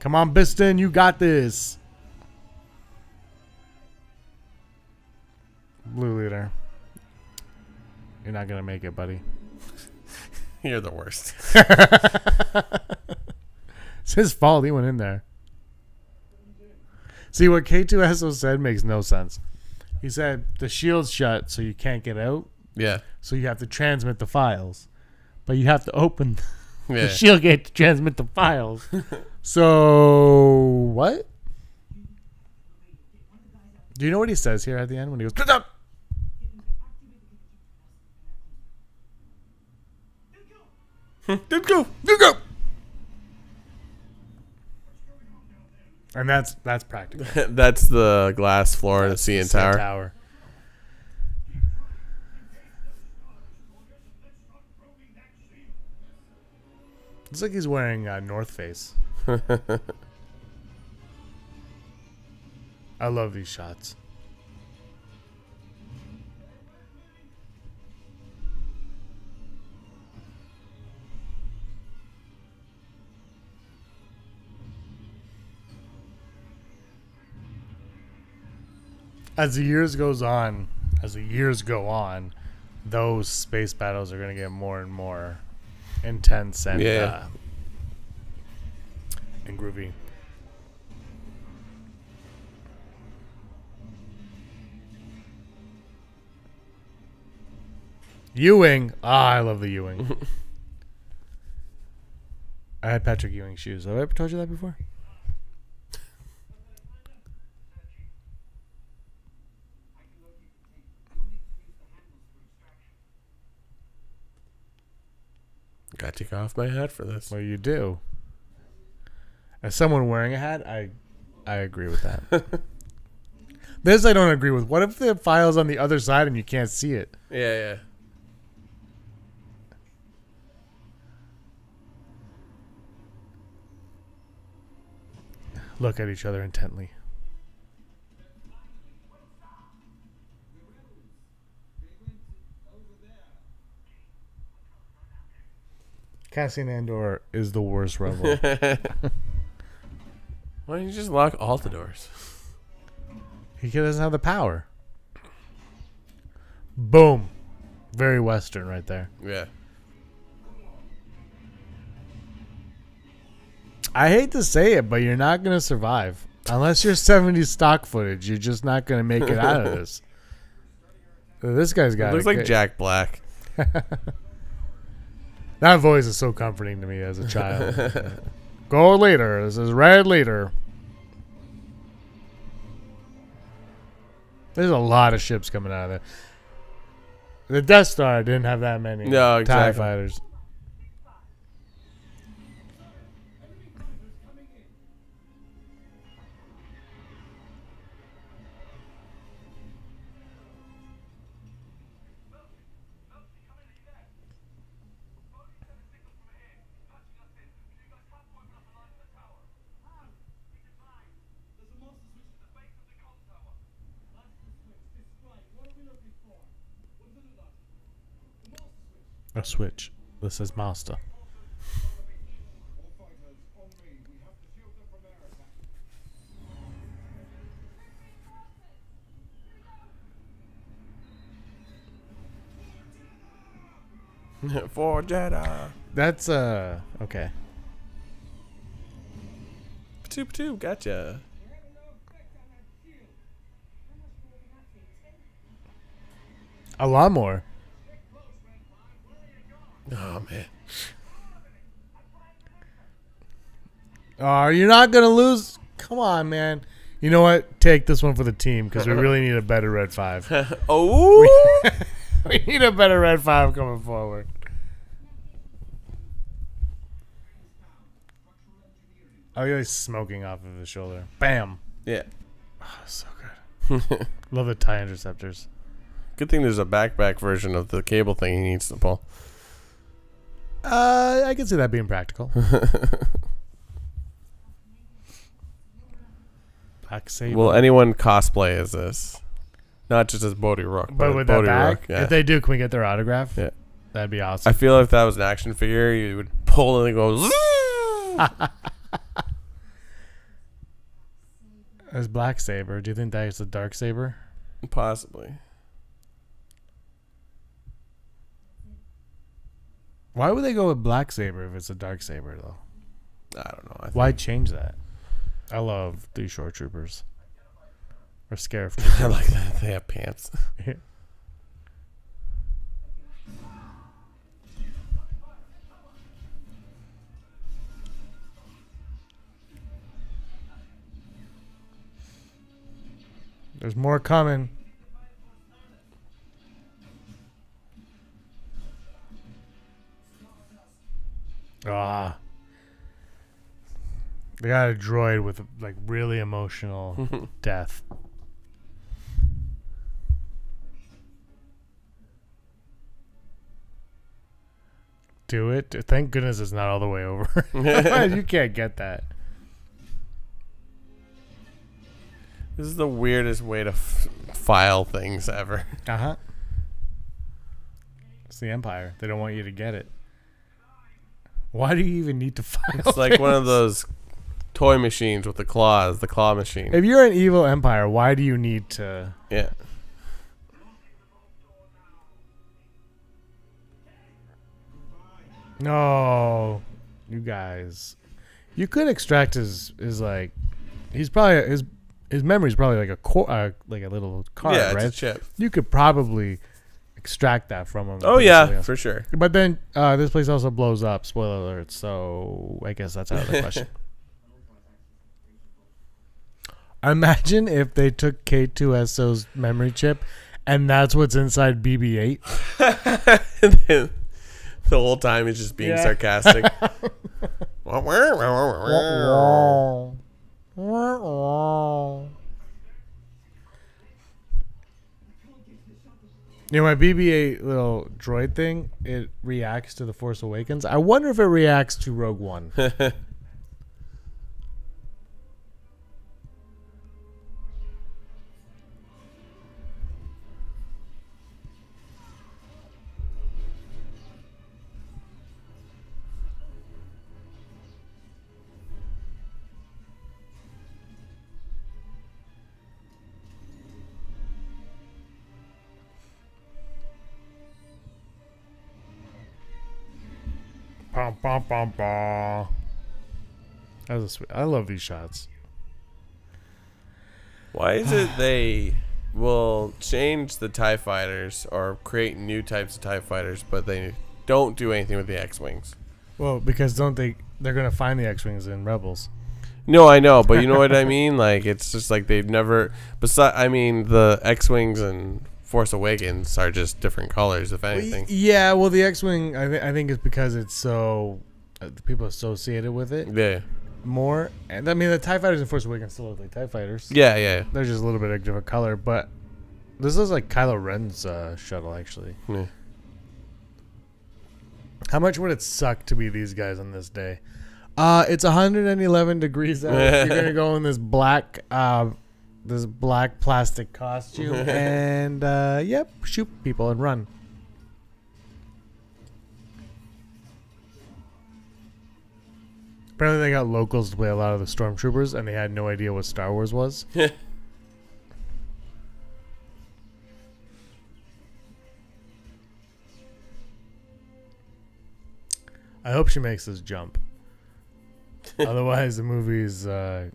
Come on, Biston, you got this. Blue leader. You're not going to make it, buddy. You're the worst. It's his fault. He went in there. See, what K2SO said makes no sense. He said the shield's shut, so you can't get out. Yeah. So you have to transmit the files. But you have to open the Yeah. shield gate to transmit the files. So, what? Do you know what he says here at the end when he goes, "Get up!" Good go. You go. And that's practical. That's the glass floor in the CN Tower. Looks like he's wearing North Face. I love these shots. As the years go on, those space battles are going to get more and more intense and groovy. Ewing. I love the Ewing. I had Patrick Ewing shoes. Have I ever told you that before? take off my hat for this. Well, you do. As someone wearing a hat, I agree with that. This I don't agree with. What if the file's on the other side and you can't see it? Yeah. Look at each other intently. Cassian Andor is the worst rebel. Why don't you just lock all the doors? He doesn't have the power. Boom. Very Western right there. Yeah. I hate to say it, but you're not going to survive. Unless you're 70s stock footage, you're just not going to make it out of this. This guy's got Looks like Jack Black. That voice is so comforting to me as a child. Gold leader. This is red leader. There's a lot of ships coming out of there. The Death Star didn't have that many No, exactly. TIE fighters. A switch. This is master. For Jedi. That's okay. Patoop, gotcha. A lot more. Oh man. Oh, you're not gonna lose. Come on, man. You know what? Take this one for the team because we really need a better Red 5. Oh. We need a better Red 5 coming forward. Oh, he's smoking off of his shoulder. Bam. Yeah. Oh, so good. Love the TIE interceptors. Good thing there's a backpack version of the cable thing he needs to pull. I can see that being practical. Black Saber. Will anyone cosplay as this? Not just as Bodhi Rook, But with that Bodhi bag, Rook, yeah. if they do, can we get their autograph? Yeah. That'd be awesome. I feel if that was an action figure, you would pull and it goes. As Black Saber, do you think that is a Dark Saber? Possibly. Why would they go with Black Saber if it's a Dark Saber, though? I don't know. Why change that? I love the Shore Troopers. Or Scarif I Troopers. like that. They have pants. There's more coming. Ah. They got a droid with like really emotional death. Do it. Thank goodness it's not all the way over. You can't get that. This is the weirdest way to file things ever. Uh-huh. It's the Empire. They don't want you to get it. Why do you even need to file It's like one of those toy machines with the claws, the claw machine. If you're an evil empire, why do you need to... Yeah. No. You guys. You could extract his like... He's probably... His memory's probably like a little card, yeah, right? it's a chip. You could probably extract that from him. Oh, yeah, for sure. But then this place also blows up. Spoiler alert. So I guess that's out of the question. Imagine if they took K2SO's memory chip and that's what's inside BB-8. The whole time he's just being sarcastic. You know, my BB-8 little droid thing, it reacts to The Force Awakens. I wonder if it reacts to Rogue One. Bum, bum, bum, bum. That was a sweet. I love these shots. Why is it they will change the TIE fighters or create new types of TIE fighters, but they don't do anything with the X-Wings? Well, because they're going to find the X-Wings in Rebels. No, I know, but you know what I mean? Like, it's just like they've never... I mean, the X-Wings and Force Awakens are just different colors, if anything. Yeah, well, the X-Wing, I think it's because it's so... people associated with it. Yeah. More. And I mean, the TIE fighters in Force Awakens still look like TIE fighters. Yeah. They're just a little bit of different color, but this is like Kylo Ren's shuttle, actually. Yeah. How much would it suck to be these guys on this day? It's 111 degrees out. You're gonna go in this black plastic costume and yep, shoot people and run. Apparently they got locals to play a lot of the stormtroopers and they had no idea what Star Wars was. I hope she makes this jump. Otherwise the movie's you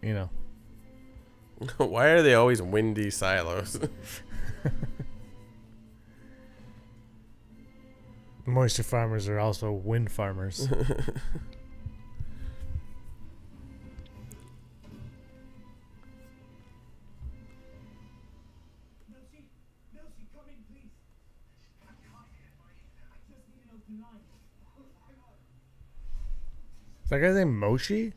know. Why are they always windy silos? Moisture farmers are also wind farmers. Is that guy's name Moshi?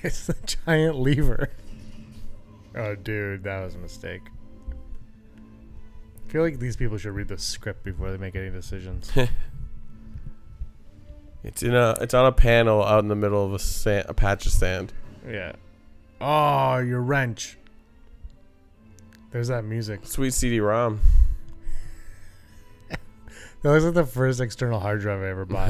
It's the giant lever. Oh, dude, that was a mistake. I feel like these people should read the script before they make any decisions. It's on a panel out in the middle of a patch of sand. Yeah. Oh, your wrench. There's that music. Sweet CD-ROM. That was like the first external hard drive I ever bought.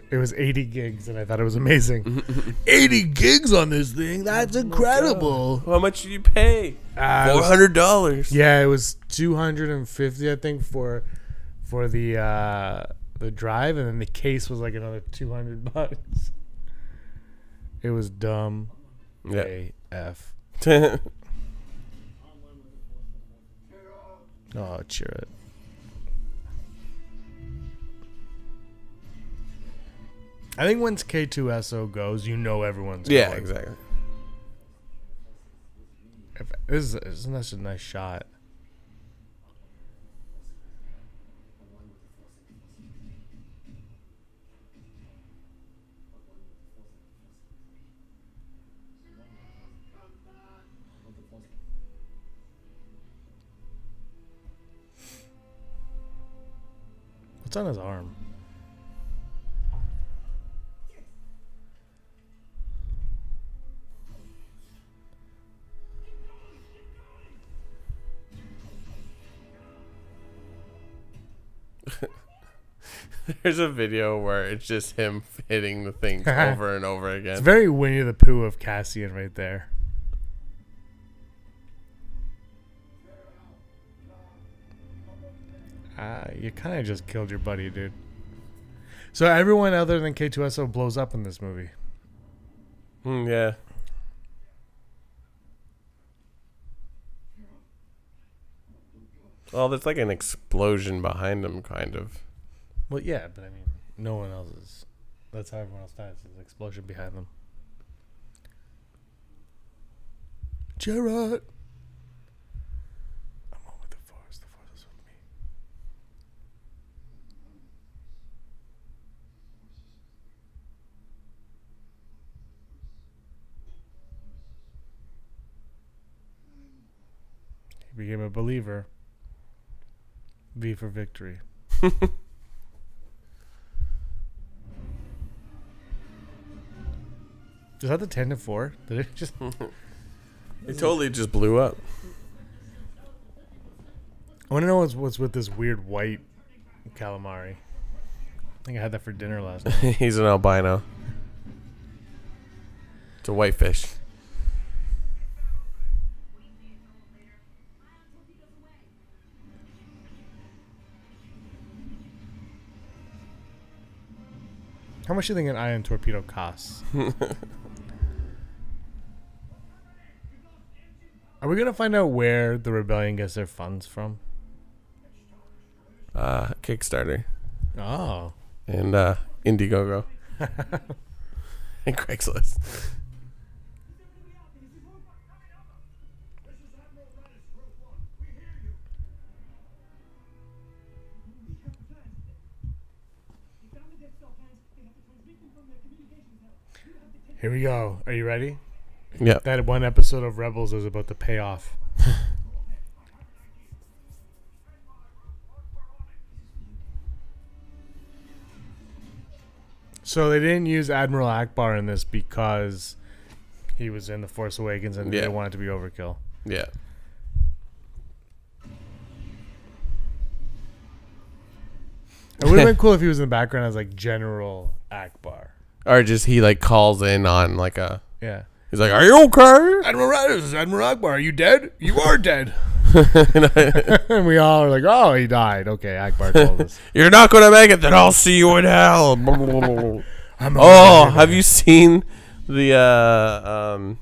It was 80 gigs, and I thought it was amazing. 80 gigs on this thing? That's incredible. How much did you pay? $400. Yeah, it was $250, I think, for the drive, and then the case was like another $200. It was dumb. Yeah. AF. Oh, cheer it. I think once K2SO goes, you know everyone's going. Yeah, exactly. Isn't that a nice shot? What's on his arm? There's a video where it's just him hitting the things over and over again. It's very Winnie the Pooh of Cassian right there. You kind of just killed your buddy, dude. So everyone other than K2SO blows up in this movie. Yeah. Well, there's like an explosion behind him, kind of. Well, yeah, but I mean, no one else is. That's how everyone else dies. There's an explosion behind them. Jarrett. became a believer. V for victory. Is that the 10-4? Did it just? It totally just blew up. I want to know what's with this weird white calamari. I think I had that for dinner last night. He's an albino. It's a whitefish. How much do you think an iron torpedo costs? Are we gonna find out where the rebellion gets their funds from? Kickstarter. Oh. And Indiegogo. And Craigslist. Here we go. Are you ready? Yeah. That one episode of Rebels is about to pay off. So they didn't use Admiral Akbar in this because he was in The Force Awakens and they wanted it to be overkill. Yeah. It would have been cool if he was in the background as like General Akbar. Or just he like calls in on like a... Yeah. He's like, "Are you okay? Admiral Riders, this is Admiral Akbar. Are you dead? You are dead." And we all are like, "Oh, he died." Okay, Akbar told us. You're not going to make it, then I'll see you in hell. Have you seen the...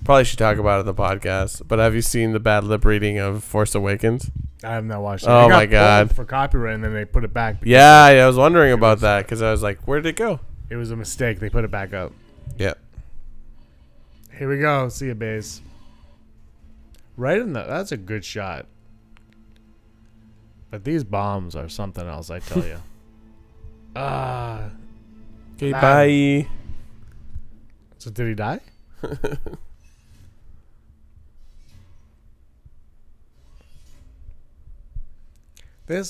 probably should talk about it in the podcast, but have you seen the bad lip reading of Force Awakens? I have not watched it. Oh my god! For copyright, and then they put it back. Yeah, I was wondering about that because I was like, "Where did it go?" It was a mistake. They put it back up. Yep. Here we go. See you, base. Right in the... That's a good shot. But these bombs are something else, I tell you. Okay, bye. So did he die?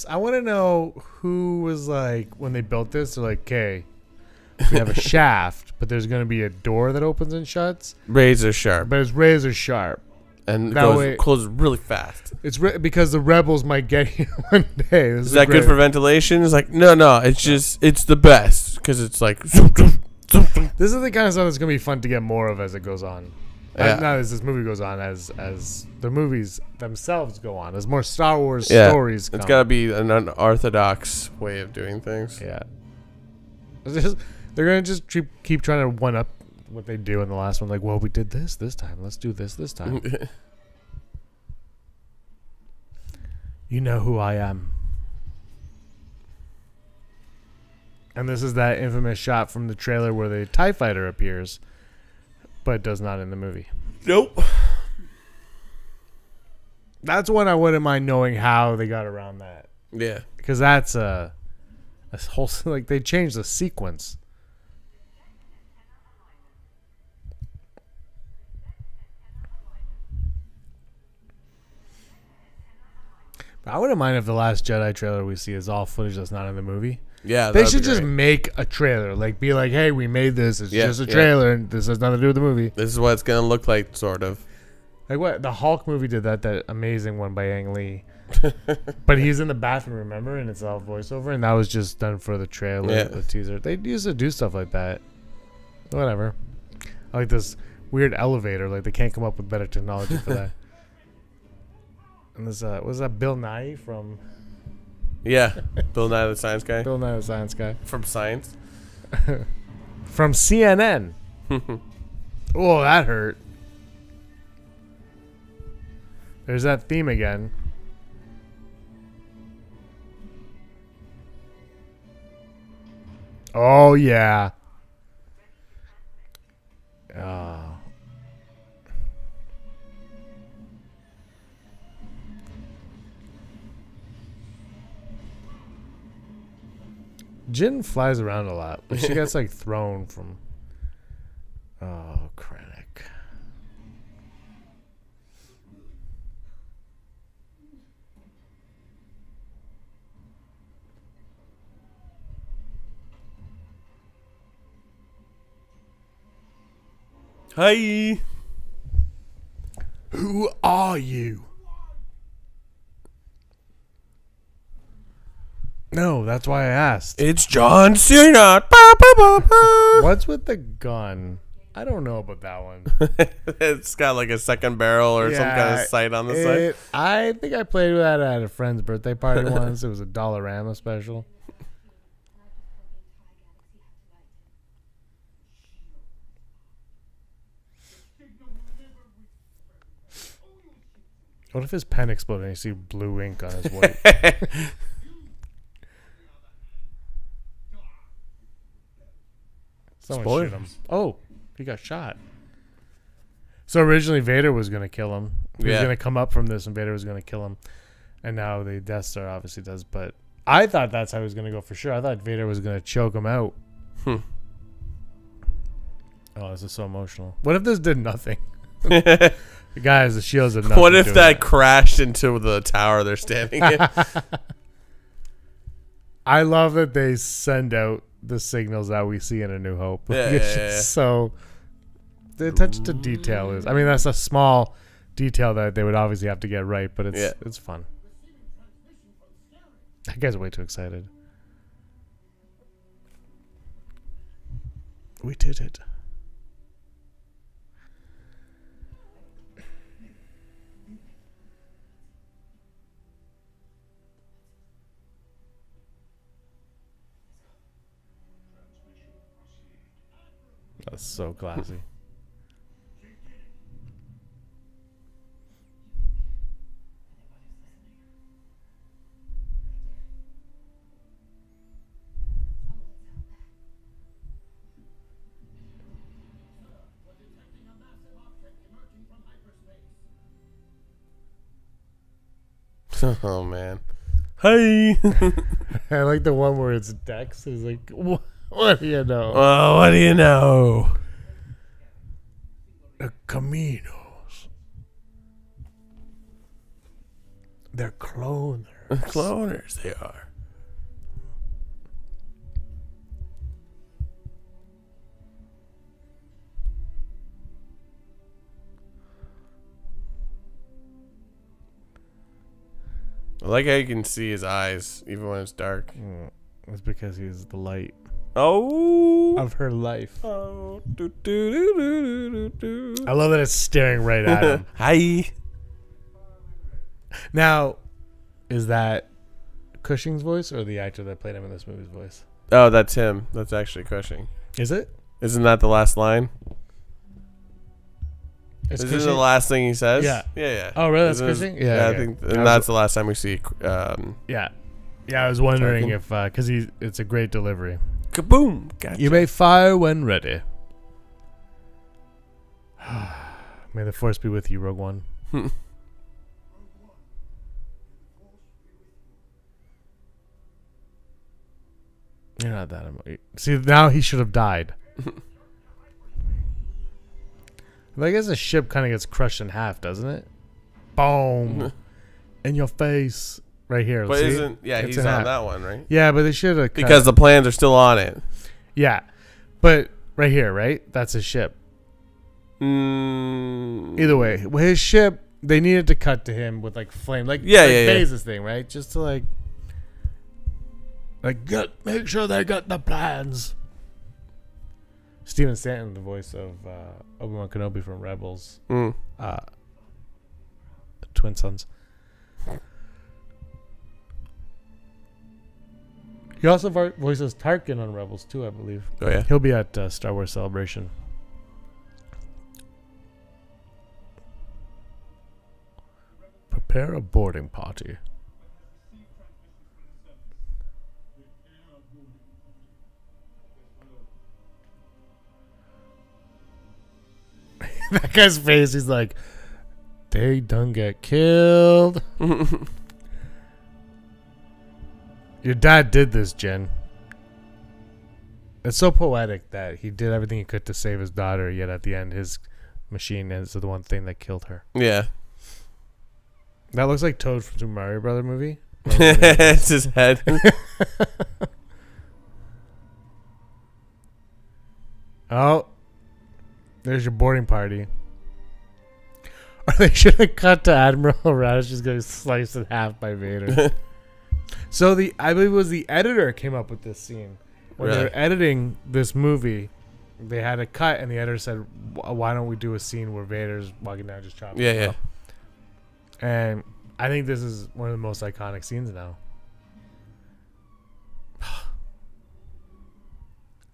I want to know who was like, when they built this, they're like, okay, we have a shaft, but there's going to be a door that opens and shuts. Razor sharp. But it's razor sharp. And that closes really fast. It's because the rebels might get here one day. Is that good for ventilation? It's like, no, it's just, it's the best. Because it's like... This is the kind of stuff that's going to be fun to get more of as it goes on. Yeah. Not as this movie goes on, as the movies themselves go on. As more Star Wars stories come. It's got to be an unorthodox way of doing things. Yeah. They're going to just keep trying to one-up what they do in the last one. Like, well, we did this time. Let's do this time. You know who I am. And this is that infamous shot from the trailer where the TIE fighter appears, but does not in the movie. Nope. That's one I wouldn't mind knowing how they got around that. Yeah. Because that's a whole... Like, they changed the sequence. I wouldn't mind if the Last Jedi trailer we see is all footage that's not in the movie. Yeah, they should just make a trailer. Like, be like, hey, we made this. It's just a trailer, and this has nothing to do with the movie. This is what it's going to look like, sort of. Like what? The Hulk movie did that amazing one by Ang Lee. But he's in the bathroom, remember? And it's all voiceover, and that was just done for the trailer, the teaser. They used to do stuff like that. Whatever. I like this weird elevator. Like, they can't come up with better technology for that. And there's was that Bill Nye from... Yeah, Bill Nye the Science Guy. Bill Nye the Science Guy. From Science. From CNN. Oh, that hurt. There's that theme again. Oh, yeah. Oh. Jyn flies around a lot. But she gets like thrown from... Oh, Krennic. Hi. Who are you? No, that's why I asked. It's John Cena. Ba, ba, ba, ba. What's with the gun? I don't know about that one. It's got like a second barrel or some kind of sight on the side. I think I played with that at a friend's birthday party once. It was a Dollarama special. What if his pen exploded and you see blue ink on his white? Someone shoot him. Oh, he got shot. So originally Vader was going to kill him. He was going to come up from this and Vader was going to kill him. And now the Death Star obviously does. But I thought that's how he was going to go for sure. I thought Vader was going to choke him out. Oh, this is so emotional. What if this did nothing? Guys, the shields did nothing. What if that crashed into the tower they're standing in? I love that they send out the signals that we see in A New Hope. Yeah. So the attention to detail is, I mean, that's a small detail that they would obviously have to get right, but it's fun. That guy's way too excited. We did it. That's so classy. Oh man. Hi. I like the one where it's Dex. He's like, what do you know? Oh, what do you know? The Caminos. They're cloners. Cloners, they are. I like how you can see his eyes even when it's dark. It's because he's the light of her life. Oh. I love that it's staring right at him. Hi. Now, is that Cushing's voice or the actor that played him in this movie's voice? Oh, that's him. That's actually Cushing. Is it? Isn't that the last line? Is this the last thing he says? Yeah. Yeah. Oh, really? That's Cushing? Yeah, okay. I think, and that's the last time we see. Yeah. I was wondering if because it's a great delivery. Kaboom! Gotcha. You may fire when ready. May the force be with you, Rogue One. You're not that emotional. See, now he should have died. I guess the ship kind of gets crushed in half, doesn't it? Boom. In your face. Right here. But he's on that one, right? Yeah, but they should have. Because the plans are still on it. Yeah. But right here, right? That's his ship. Either way, his ship, they needed to cut to him with like flame. Like Bezos thing, right? Just to like make sure they got the plans. Steven Stanton, the voice of Obi-Wan Kenobi from Rebels. Twin Sons. He also voices Tarkin on Rebels too, I believe. Oh yeah, he'll be at Star Wars Celebration. Prepare a boarding party. That guy's face, he's like, they done get killed. Your dad did this, Jen. It's so poetic that he did everything he could to save his daughter, yet at the end his machine is the one thing that killed her. Yeah. That looks like Toad from Super Mario Brothers movie. It's his head. Oh. There's your boarding party. Or they should have cut to Admiral Radish just getting sliced in half by Vader. So I believe it was the editor came up with this scene. When they were editing this movie, they had a cut, and the editor said, "Why don't we do a scene where Vader's walking down just chopping?" Yeah. And I think this is one of the most iconic scenes now.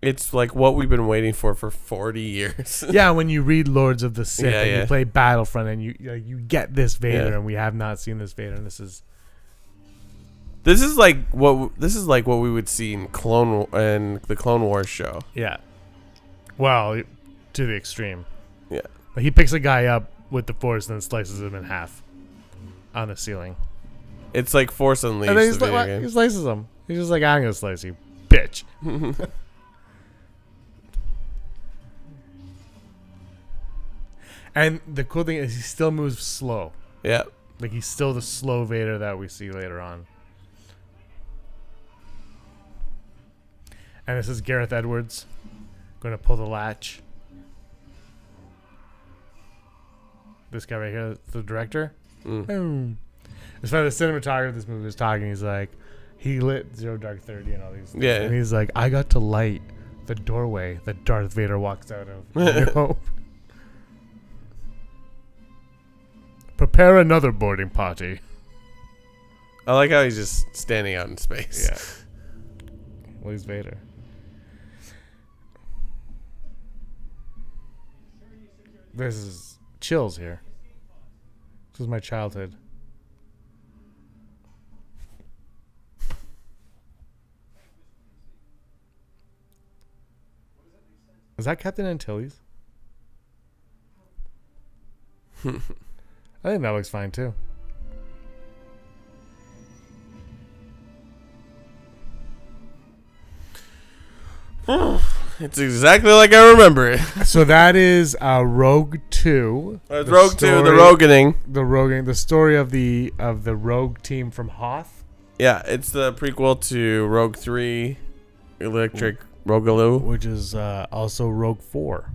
It's like what we've been waiting for 40 years. Yeah, when you read Lords of the Sith and Yeah. you play Battlefront and you get this Vader, Yeah. and we have not seen this Vader, and this is like what we would see in the Clone Wars show. Yeah. Well, to the extreme. Yeah. But he picks a guy up with the Force and then slices him in half on the ceiling. It's like Force Unleashed. And then he slices him. He's just like, I'm gonna slice you, bitch. And the cool thing is he still moves slow. Yeah. Like he's still the slow Vader that we see later on. And this is Gareth Edwards going to pull the latch. This guy right here, the director. Boom. It's funny, the cinematographer of this movie was talking. He's like, he lit Zero Dark 30 and all these things. Yeah. And he's like, I got to light the doorway that Darth Vader walks out of. New Hope. Prepare another boarding party. I like how he's just standing out in space. Yeah. Well, he's Vader. This is chills here. This was my childhood. Is that Captain Antilles? I think that looks fine too. It's exactly like I remember it. So that is Rogue 2. Rogue 2, the Roganing. The story of the Rogue team from Hoth. Yeah, it's the prequel to Rogue 3, Electric Rogaloo, which is also Rogue 4.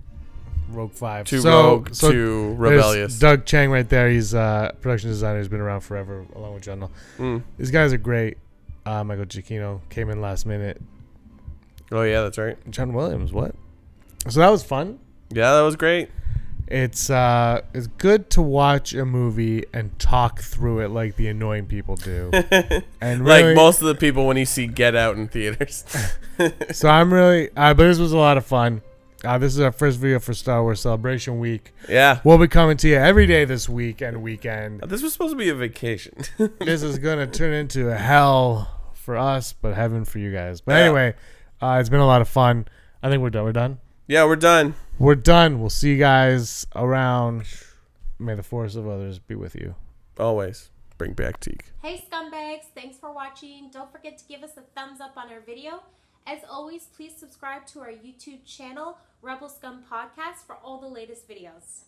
Rogue 5. To Rogue, to Rebellious. Doug Chang right there. He's production designer. He's been around forever, along with General. These guys are great. Michael Giacchino came in last minute. Oh, yeah, that's right. John Williams, what? So that was fun. Yeah, that was great. It's good to watch a movie and talk through it like the annoying people do. And really, like most of the people when you see Get Out in theaters. So I'm really... but this was a lot of fun. This is our first video for Star Wars Celebration Week. Yeah. We'll be coming to you every day this week and weekend. This was supposed to be a vacation. This is going to turn into a hell for us, but heaven for you guys. But anyway, it's been a lot of fun. I think we're done. We're done? Yeah, we're done. We're done. We'll see you guys around. May the force of others be with you. Always. Bring back Teak. Hey scumbags, thanks for watching. Don't forget to give us a thumbs up on our video. As always, please subscribe to our YouTube channel, Rebel Scum Podcast, for all the latest videos.